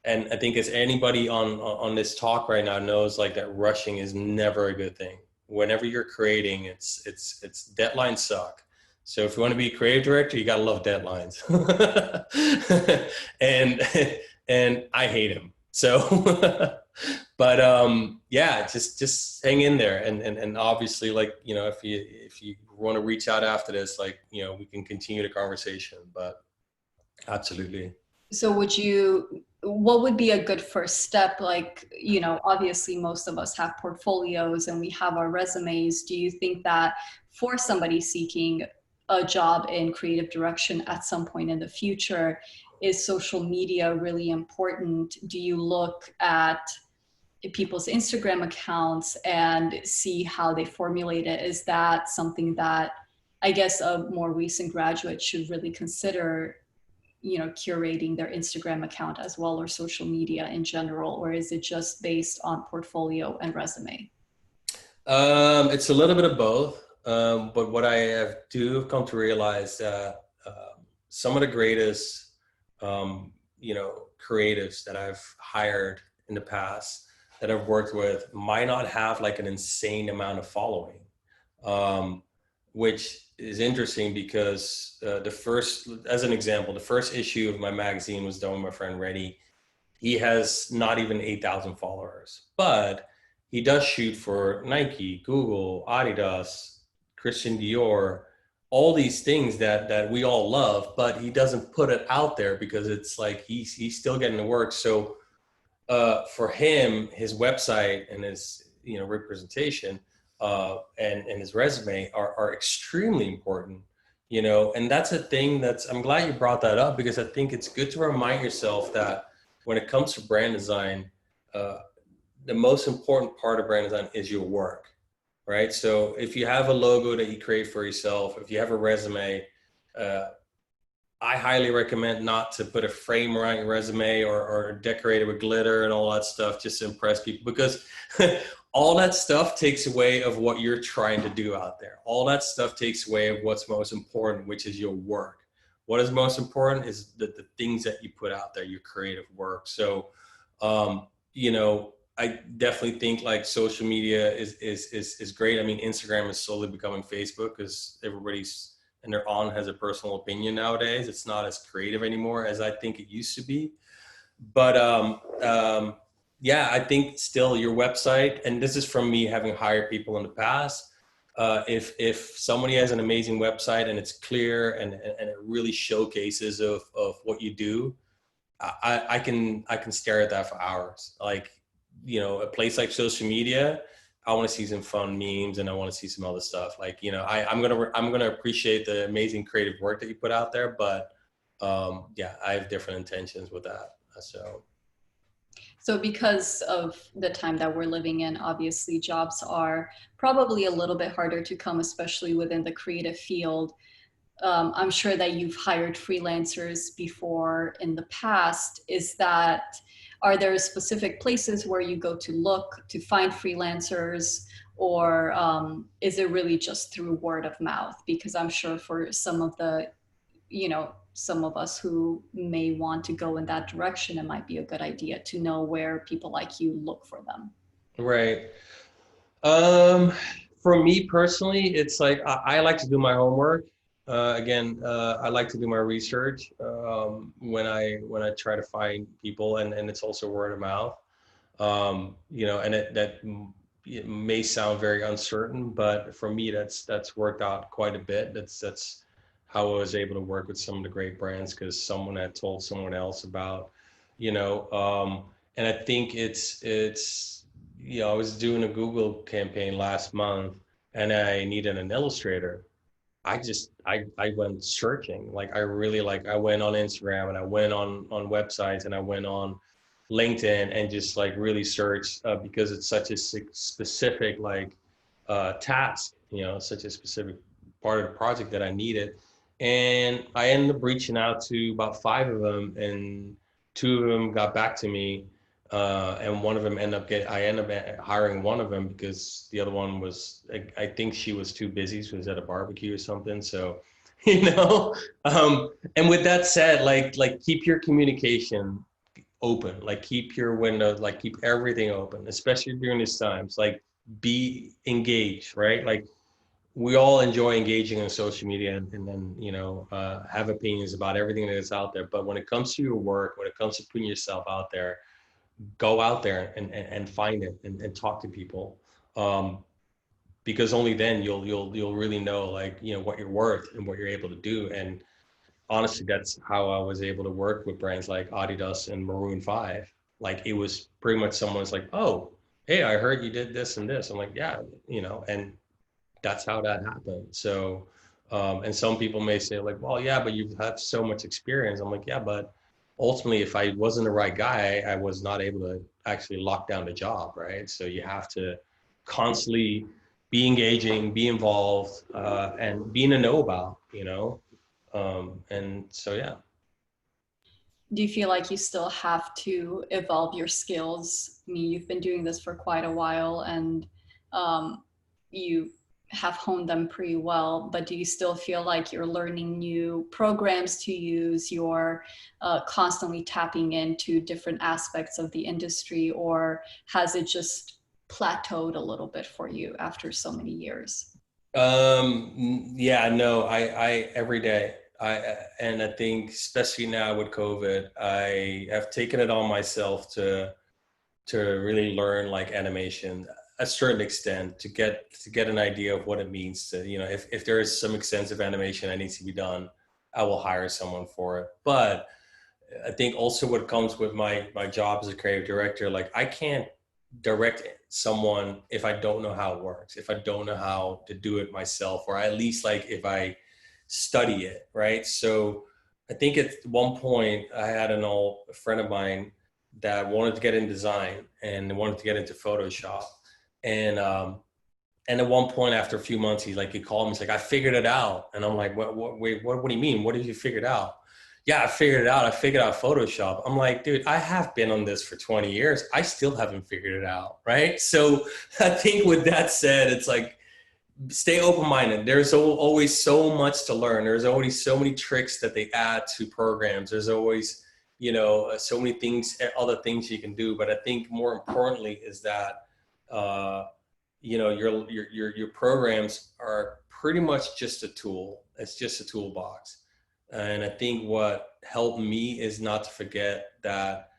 And I think, as anybody on this talk right now knows, that rushing is never a good thing. Whenever you're creating, it's deadlines suck. So if you want to be a creative director, you got to love deadlines. and I hate them. So, but yeah, just hang in there. And obviously, if you want to reach out after this, we can continue the conversation, but absolutely. So what would be a good first step? Obviously most of us have portfolios and we have our resumes. Do you think that for somebody seeking a job in creative direction at some point in the future, is social media really important? Do you look at people's Instagram accounts and see how they formulate it? Is that something that I guess a more recent graduate should really consider, curating their Instagram account as well, or social media in general? Or is it just based on portfolio and resume? It's a little bit of both. But what I have come to realize that some of the greatest, creatives that I've hired in the past, that I've worked with, might not have an insane amount of following, which is interesting because as an example, the first issue of my magazine was done with my friend Reddy. He has not even 8,000 followers, but he does shoot for Nike, Google, Adidas, Christian Dior, all these things that we all love, but he doesn't put it out there because it's he's still getting to work. So for him, his website and his representation and his resume are extremely important, and that's a thing I'm glad you brought that up, because I think it's good to remind yourself that when it comes to brand design, the most important part of brand design is your work, right? So if you have a logo that you create for yourself, if you have a resume, I highly recommend not to put a frame around your resume or decorate it with glitter and all that stuff just to impress people, because all that stuff takes away of what you're trying to do out there. All that stuff takes away of what's most important, which is your work. What is most important is the things that you put out there, your creative work. So, I definitely think social media is great. I mean, Instagram is slowly becoming Facebook because everybody's and their on has a personal opinion nowadays. It's not as creative anymore as I think it used to be. But yeah, I think still your website, and this is from me having hired people in the past, if somebody has an amazing website and it's clear and it really showcases of what you do, I can stare at that for hours. Like, you know, a place like social media, I want to see some fun memes and I want to see some other stuff. Like, you know, I'm gonna appreciate the amazing creative work that you put out there, but yeah, I have different intentions with that. So because of the time that we're living in, obviously jobs are probably a little bit harder to come, especially within the creative field. I'm sure that you've hired freelancers before in the past. Are there specific places where you go to look to find freelancers, or is it really just through word of mouth? Because I'm sure for some of some of us who may want to go in that direction, it might be a good idea to know where people like you look for them. Right. Um, for me personally, it's like I like to do my homework. I like to do my research when I try to find people, and it's also word of mouth. You know, and it may sound very uncertain, but for me, that's worked out quite a bit. That's how I was able to work with some of the great brands, because someone had told someone else about, you know, and I think it's you know, I was doing a Google campaign last month and I needed an illustrator. I went searching. Like I went on Instagram and I went on websites and I went on LinkedIn and just like really searched because it's such a specific task, you know, such a specific part of the project that I needed. And I ended up reaching out to about 5 of them, and 2 of them got back to me. And one of them I ended up hiring one of them because the other one was, I think she was too busy. She was at a barbecue or something. So, you know, and with that said, like keep your communication open, like keep your windows, like keep everything open, especially during these times, like be engaged, right? Like we all enjoy engaging on social media and then, you know, have opinions about everything that is out there. But when it comes to your work, when it comes to putting yourself out there, go out there and find it and talk to people, because only then you'll really know, like, you know, what you're worth and what you're able to do. And honestly, that's how I was able to work with brands like Adidas and Maroon 5. Like it was pretty much someone's like, oh, hey, I heard you did this and this. I'm like, yeah, you know, and that's how that happened. So and some people may say like, well, yeah, but you've had so much experience. I'm like, yeah, but ultimately, if I wasn't the right guy, I was not able to actually lock down the job, right? So you have to constantly be engaging, be involved, and be in the know about, you know? And so, yeah. Do you feel like you still have to evolve your skills? I mean, you've been doing this for quite a while and you have honed them pretty well, but do you still feel like you're learning new programs to use? You're constantly tapping into different aspects of the industry, or has it just plateaued a little bit for you after so many years? Yeah, no, I every day. And I think especially now with COVID, I have taken it on myself to really learn like animation a certain extent to get an idea of what it means to, you know, if there is some extensive animation that needs to be done, I will hire someone for it. But I think also what comes with my job as a creative director, like I can't direct someone if I don't know how it works, if I don't know how to do it myself, or at least like if I study it, right? So I think at one point I had an old friend of mine that wanted to get in design and wanted to get into Photoshop. And at one point after a few months, he called me, he's like, I figured it out. And I'm like, wait, what do you mean? What did you figure out? Yeah, I figured it out. I figured out Photoshop. I'm like, dude, I have been on this for 20 years. I still haven't figured it out, right? So I think with that said, it's like, stay open-minded. There's always so much to learn. There's always so many tricks that they add to programs. There's always, you know, so many things, other things you can do. But I think more importantly is that, you know, your programs are pretty much just a tool. It's just a toolbox. And I think what helped me is not to forget that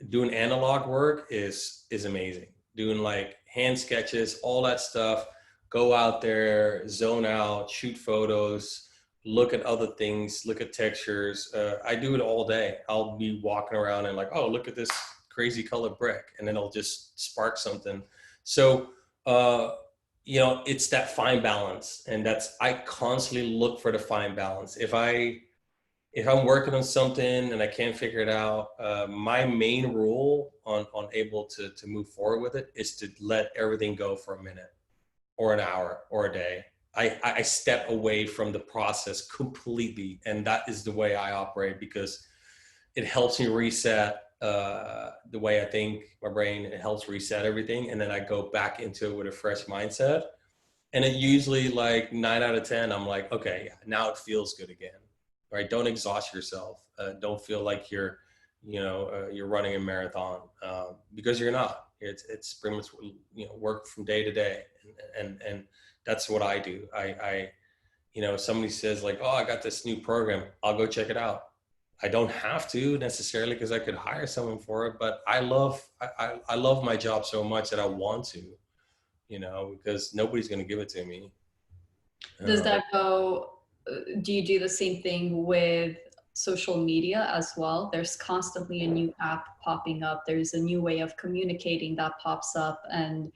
doing analog work is amazing. Doing like hand sketches, all that stuff. go out there, zone out, shoot photos, look at other things, look at textures. I do it all day. I'll be walking around and like, oh, look at this crazy colored brick, and then it'll just spark something. So, it's that fine balance, and I constantly look for the fine balance. If I'm working on something and I can't figure it out, my main rule on able to move forward with it is to let everything go for a minute or an hour or a day. I step away from the process completely, and that is the way I operate, because it helps me reset the way I think, my brain. It helps reset everything, and then I go back into it with a fresh mindset. And it usually, like 9 out of 10, I'm like, okay, yeah, now it feels good again. Right? Don't exhaust yourself. Don't feel like you're running a marathon, because you're not. It's pretty much, work from day to day, and that's what I do. Somebody says like, oh, I got this new program, I'll go check it out. I don't have to necessarily, because I could hire someone for it, but I love my job so much that I want to, because nobody's going to give it to me. Does that go, do you do the same thing with social media as well? There's constantly a new app popping up. There's a new way of communicating that pops up, and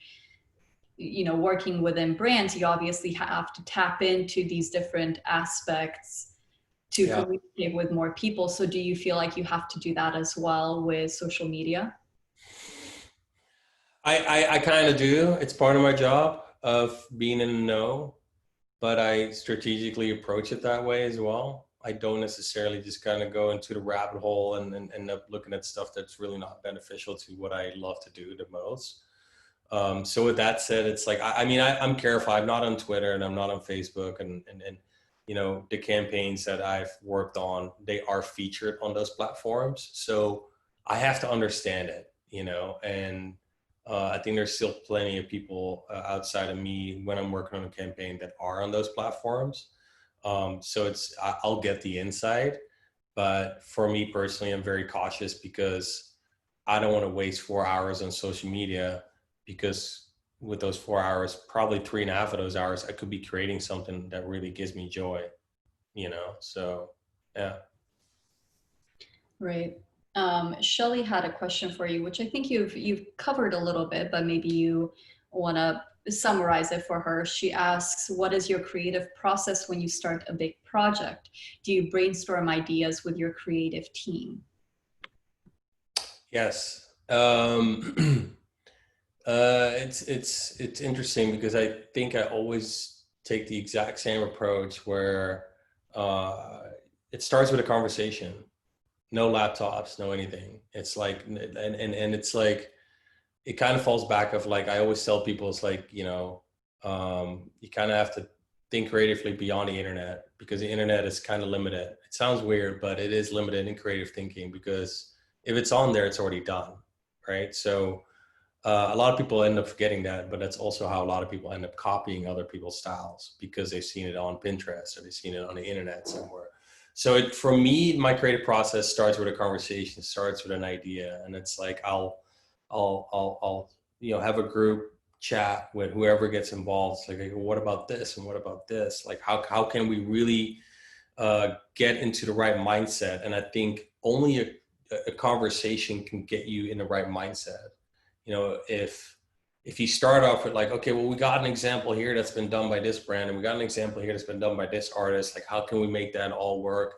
working within brands, you obviously have to tap into these different aspects to communicate with more people. So do you feel like you have to do that as well with social media? I kind of do. It's part of my job of being in the know, but I strategically approach it that way as well. I don't necessarily just kind of go into the rabbit hole and end up looking at stuff that's really not beneficial to what I love to do the most. So with that said, it's like, I'm careful. I'm not on Twitter and I'm not on Facebook, and the campaigns that I've worked on, they are featured on those platforms. So I have to understand it, and I think there's still plenty of people outside of me when I'm working on a campaign that are on those platforms. So I'll get the insight, but for me personally, I'm very cautious, because I don't want to waste 4 hours on social media, because with those 4 hours, probably 3.5 of those hours, I could be creating something that really gives me joy, so yeah. Right. Shelley had a question for you, which I think you've covered a little bit, but maybe you want to summarize it for her. She asks, what is your creative process when you start a big project? Do you brainstorm ideas with your creative team? Yes. It's interesting, because I think I always take the exact same approach, where it starts with a conversation. No laptops, no anything. It's like, and it's like, it kind of falls back of like, I always tell people, it's like, you kind of have to think creatively beyond the internet, because the internet is kind of limited. It sounds weird, but it is limited in creative thinking, because if it's on there, it's already done, right? So a lot of people end up forgetting that, but that's also how a lot of people end up copying other people's styles, because they've seen it on Pinterest or they've seen it on the internet somewhere. So for me, my creative process starts with a conversation, starts with an idea, and it's like I'll have a group chat with whoever gets involved. It's like, what about this and what about this? Like how can we really get into the right mindset? And I think only a conversation can get you in the right mindset. If you start off with like, okay, well, we got an example here that's been done by this brand, and we got an example here that's been done by this artist, like how can we make that all work?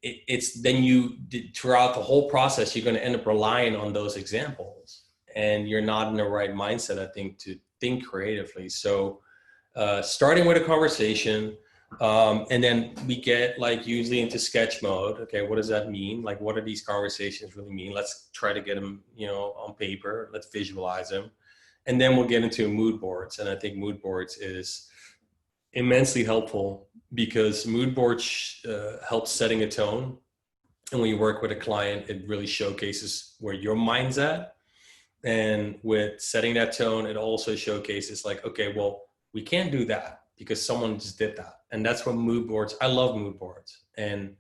It's then throughout the whole process, you're going to end up relying on those examples, and you're not in the right mindset, I think, to think creatively. So starting with a conversation, and then we get like usually into sketch mode. Okay, what does that mean? Like, what do these conversations really mean? Let's try to get them, on paper. Let's visualize them. And then we'll get into mood boards. And I think mood boards is immensely helpful, because mood boards help setting a tone. And when you work with a client, it really showcases where your mind's at. And with setting that tone, it also showcases like, okay, well, we can't do that because someone just did that. And that's what mood boards, I love mood boards. And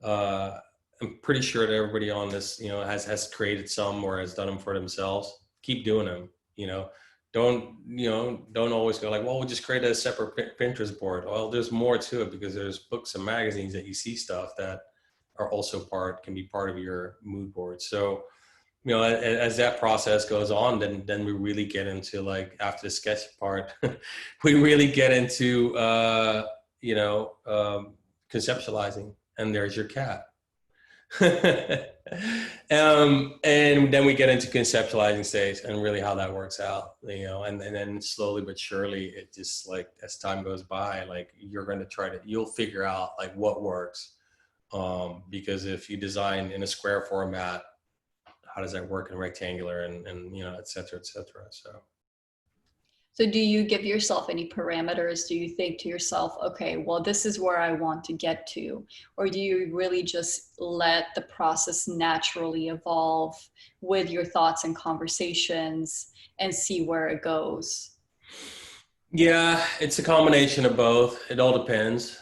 I'm pretty sure that everybody on this, has created some or has done them for themselves. Keep doing them, don't always go like, well, we'll just create a separate Pinterest board. Well, there's more to it, because there's books and magazines that you see stuff that are also can be part of your mood board. So, as that process goes on, then we really get into, like, after the sketch part, we really get into, conceptualizing, and there's your cat. And then we get into conceptualizing stage and really how that works out, and then slowly but surely, it just, like, as time goes by, like, you'll figure out, like, what works. Because if you design in a square format, how does that work in rectangular, and et cetera, et cetera. So do you give yourself any parameters? Do you think to yourself, okay, well, this is where I want to get to? Or do you really just let the process naturally evolve with your thoughts and conversations and see where it goes? Yeah, it's a combination of both. It all depends.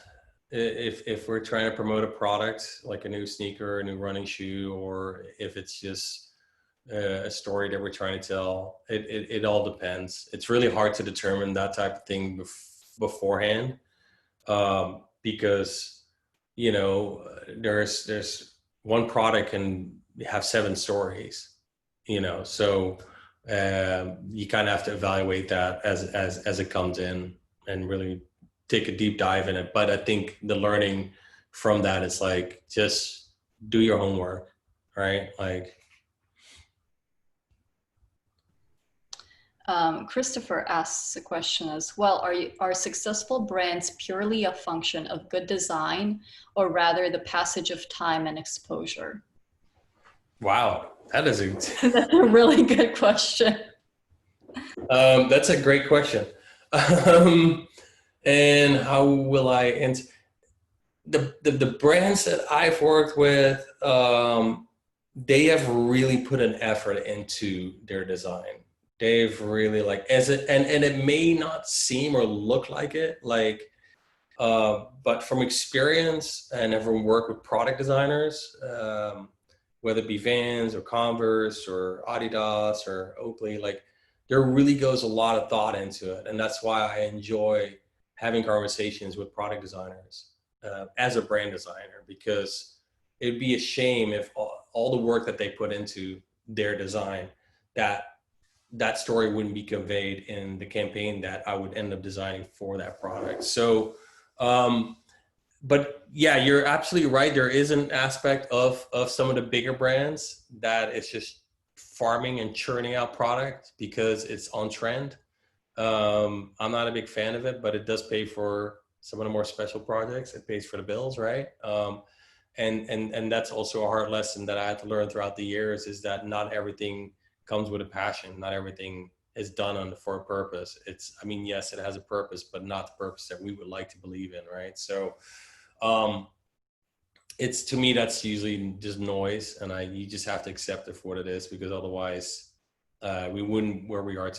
If we're trying to promote a product, like a new sneaker, a new running shoe, or if it's just a story that we're trying to tell, it all depends. It's really hard to determine that type of thing beforehand, because there's one product can have 7 stories, so you kind of have to evaluate that as it comes in, and really take a deep dive in it. But I think the learning from that is, like, just do your homework, right? Like, Christopher asks a question as well. Are successful brands purely a function of good design, or rather the passage of time and exposure? wow, that is That's a really good question. that's a great question. And how will I answer? The brands that I've worked with, they have really put an effort into their design. They've really, like, and it may not seem or look like it, like, but from experience and from work with product designers, whether it be Vans or Converse or Adidas or Oakley, like, there really goes a lot of thought into it. And that's why I enjoy having conversations with product designers as a brand designer, because it'd be a shame if all the work that they put into their design, that story wouldn't be conveyed in the campaign that I would end up designing for that product. So, but yeah, you're absolutely right. There is an aspect of some of the bigger brands that it's just farming and churning out product because it's on trend. I'm not a big fan of it, but it does pay for some of the more special projects. It pays for the bills, right? And that's also a hard lesson that I had to learn throughout the years, is that not everything comes with a passion. Not everything is done for a purpose. Yes, it has a purpose, but not the purpose that we would like to believe in, right? So, it's, to me, that's usually just noise, and you just have to accept it for what it is, because otherwise, we wouldn't be where we are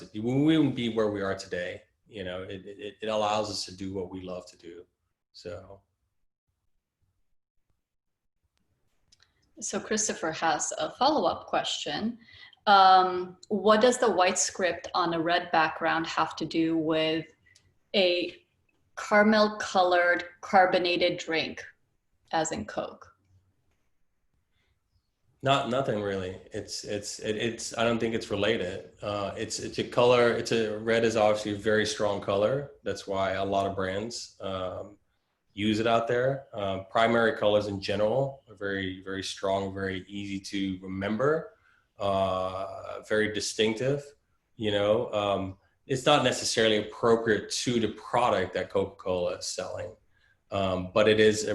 today. It allows us to do what we love to do. So Christopher has a follow-up question. What does the white script on a red background have to do with a caramel colored carbonated drink, as in Coke? Nothing really. It's I don't think it's related. It's a color. Red is obviously a very strong color. That's why a lot of brands use it out there. Primary colors in general are very, very strong, very easy to remember, very distinctive. It's not necessarily appropriate to the product that Coca-Cola is selling, but it is a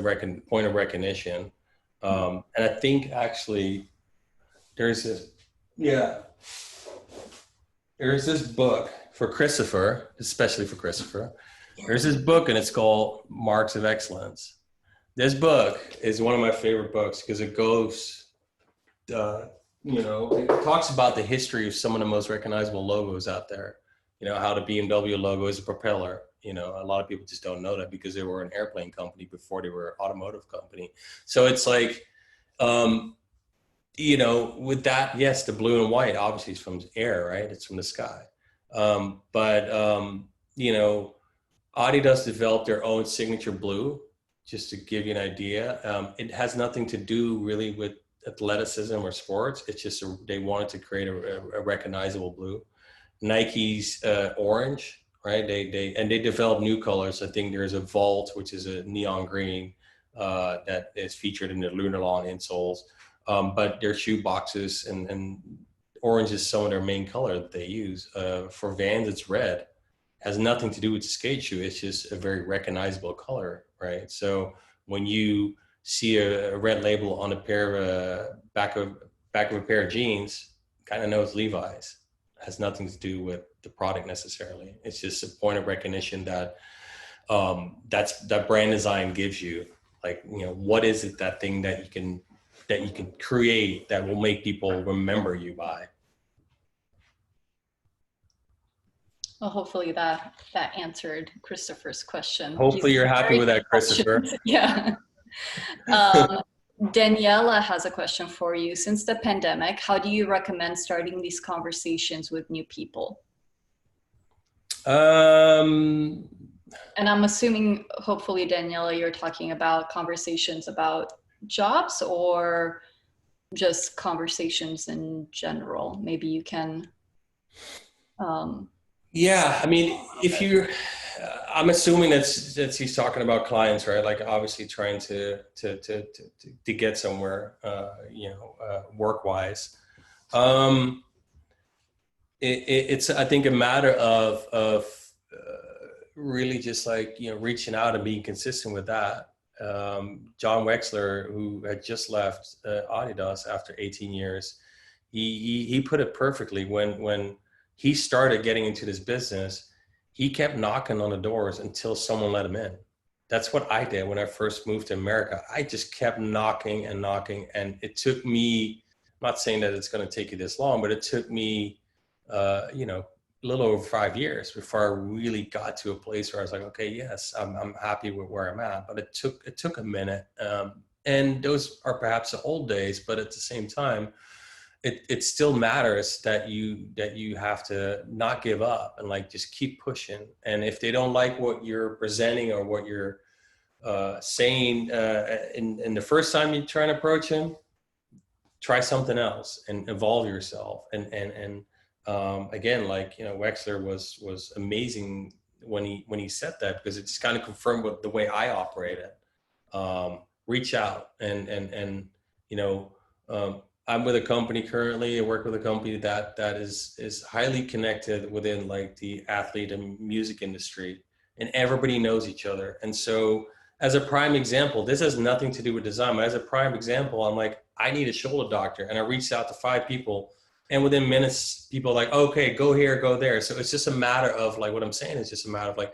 point of recognition. And I think actually there's this book for Christopher, especially for Christopher. There's this book, and it's called Marx of Excellence. This book is one of my favorite books because it goes, it talks about the history of some of the most recognizable logos out there. How the Bmw logo is a propeller. A lot of people just don't know that because they were an airplane company before they were an automotive company. So it's like, with that, yes, the blue and white obviously is from air, right? It's from the sky. You know, Adidas developed their own signature blue, just to give you an idea. It has nothing to do really with athleticism or sports. It's just they wanted to create a recognizable blue. Nike's orange, right? They developed new colors. I think there's a Vault, which is a neon green that is featured in the Lunarlon insoles. But their shoe boxes and orange is some of their main color that they use. For Vans, it's red. Has nothing to do with the skate shoe. It's just a very recognizable color, right? So when you see a red label on a pair of back of a pair of jeans, kind of know it's Levi's. It has nothing to do with the product necessarily. It's just a point of recognition that that brand design gives you. Like, you know, what is it, that thing that you can create that will make people remember you by? Well, hopefully that answered Christopher's question. Hopefully you're happy with that, Christopher. Yeah. Daniela has a question for you. Since the pandemic, how do you recommend starting these conversations with new people? And I'm assuming, hopefully, Daniela, you're talking about conversations about jobs or just conversations in general. Maybe you can. Yeah, I mean, if you, I'm assuming that he's talking about clients, right? Like, obviously trying to get somewhere, you know, work wise. It's I think a matter of really just like, you know, reaching out and being consistent with that. John Wexler, who had just left Adidas after 18 years, he put it perfectly when he started getting into this business. He kept knocking on the doors until someone let him in. That's what I did when I first moved to America. I just kept knocking and knocking, and it took me, I'm not saying that it's going to take you this long, but it took me, you know, a little over 5 years before I really got to a place where I was like, okay, yes, I'm happy with where I'm at. But it took a minute, and those are perhaps the old days. But at the same time, it still matters that you have to not give up and like just keep pushing. And if they don't like what you're presenting or what you're saying in the first time you try and approach him, try something else and evolve yourself. And again, like, you know, Wexler was amazing when he said that, because it just kind of confirmed with the way I operated. Reach out and you know, I'm with a company currently. I work with a company that is highly connected within like the athlete and music industry, and everybody knows each other. And so, as a prime example, this has nothing to do with design, but as a prime example, I'm like, I need a shoulder doctor, and I reached out to 5 people, and within minutes, people are like, okay, go here, go there. So it's just a matter of like, what I'm saying is just a matter of like,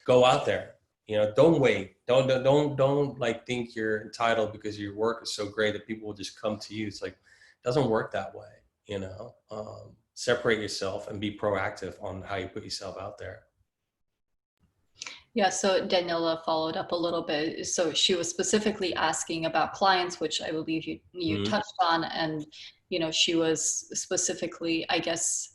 go out there. You know, don't wait. Don't like think you're entitled because your work is so great that people will just come to you. It's like, it doesn't work that way. You know, separate yourself and be proactive on how you put yourself out there. Yeah, so Daniela followed up a little bit. So she was specifically asking about clients, which I believe you touched on, and you know, she was specifically, I guess,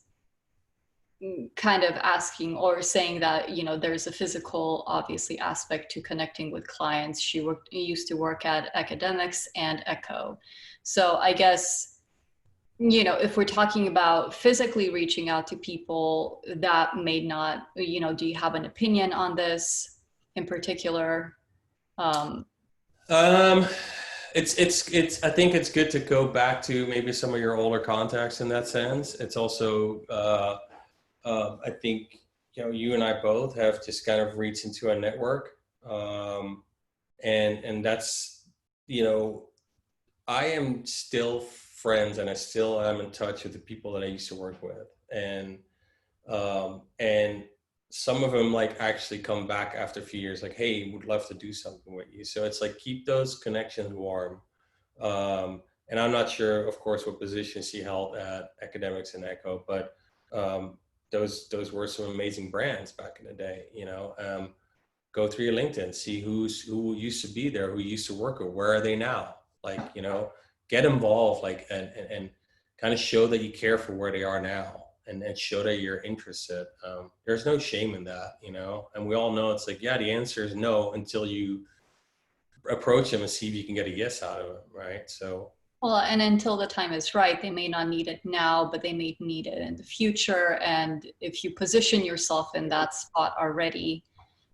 kind of asking or saying that, you know, there's a physical, obviously, aspect to connecting with clients. She used to work at Academics and Echo. So I guess, you know, if we're talking about physically reaching out to people, that may not, you know, do you have an opinion on this in particular? It's I think it's good to go back to maybe some of your older contacts in that sense. It's also, I think, you know, you and I both have just kind of reached into a network. And that's, you know, I am still friends and I still am in touch with the people that I used to work with. And some of them like actually come back after a few years, like, hey, would love to do something with you. So it's like, keep those connections warm. And I'm not sure, of course, what positions he held at Academics and Echo, but those were some amazing brands back in the day. You know, go through your LinkedIn, see who used to be there, who used to work with, where are they now? Like, you know, get involved, like, and kind of show that you care for where they are now. and show that you're interested. There's no shame in that, you know, and we all know it's like, yeah, the answer is no until you approach them and see if you can get a yes out of them, right? So. Well, and until the time is right, they may not need it now, but they may need it in the future. And if you position yourself in that spot already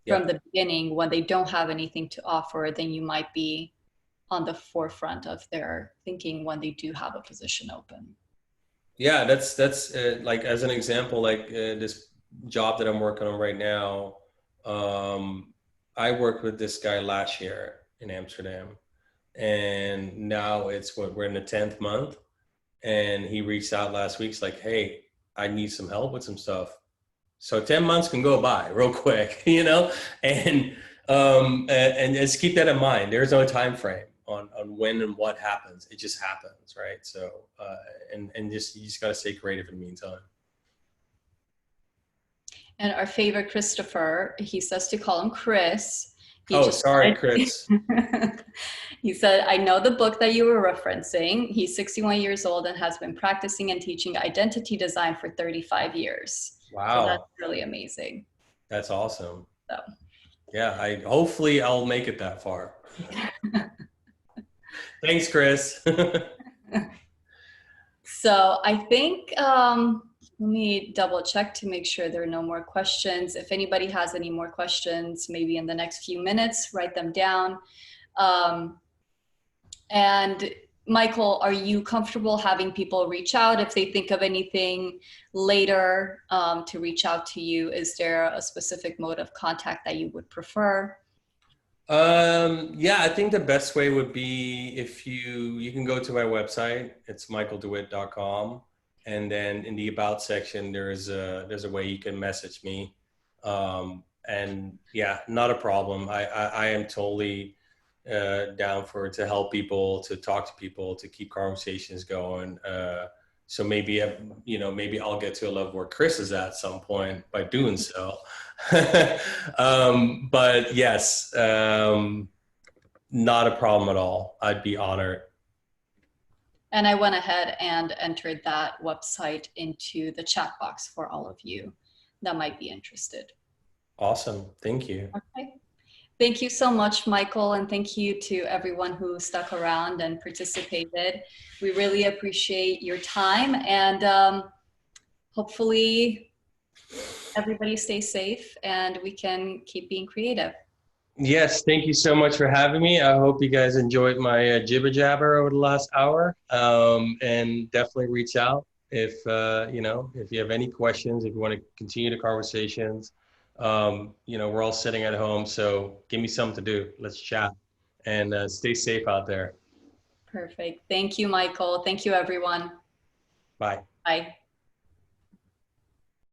from the beginning, when they don't have anything to offer, then you might be on the forefront of their thinking when they do have a position open. Yeah, that's like as an example, like this job that I'm working on right now. I worked with this guy last year in Amsterdam, and now it's what we're in the 10th month, and he reached out last week. It's like, hey, I need some help with some stuff. So 10 months can go by real quick, you know, and just keep that in mind. There's no time frame on when and what happens. It just happens, right? So and you just got to stay creative in the meantime. And our favorite Christopher, he says to call him Chris. Sorry, Chris. He said, I know the book that you were referencing. He's 61 years old and has been practicing and teaching identity design for 35 years. Wow. So that's really amazing. That's awesome. So. Yeah, hopefully I'll make it that far. Thanks, Chris. So I think, let me double check to make sure there are no more questions. If anybody has any more questions, maybe in the next few minutes, write them down. And Michael, are you comfortable having people reach out if they think of anything later to reach out to you? Is there a specific mode of contact that you would prefer? Yeah, I think the best way would be if you can go to my website. It's michaeldewitt.com. And then in the about section, there's a way you can message me. And yeah, not a problem. I am totally down to help people, to talk to people, to keep conversations going. So maybe, maybe I'll get to a level where Chris is at some point by doing so. But yes, not a problem at all. I'd be honored. And I went ahead and entered that website into the chat box for all of you that might be interested. Awesome. Thank you. Okay. Thank you so much, Michael. And thank you to everyone who stuck around and participated. We really appreciate your time, and hopefully everybody stays safe and we can keep being creative. Yes, thank you so much for having me. I hope you guys enjoyed my jibber jabber over the last hour, and definitely reach out if if you have any questions, if you want to continue the conversations. We're all sitting at home, so give me something to do. Let's chat, and stay safe out there. Perfect. Thank you, Michael. Thank you, everyone. Bye. Bye.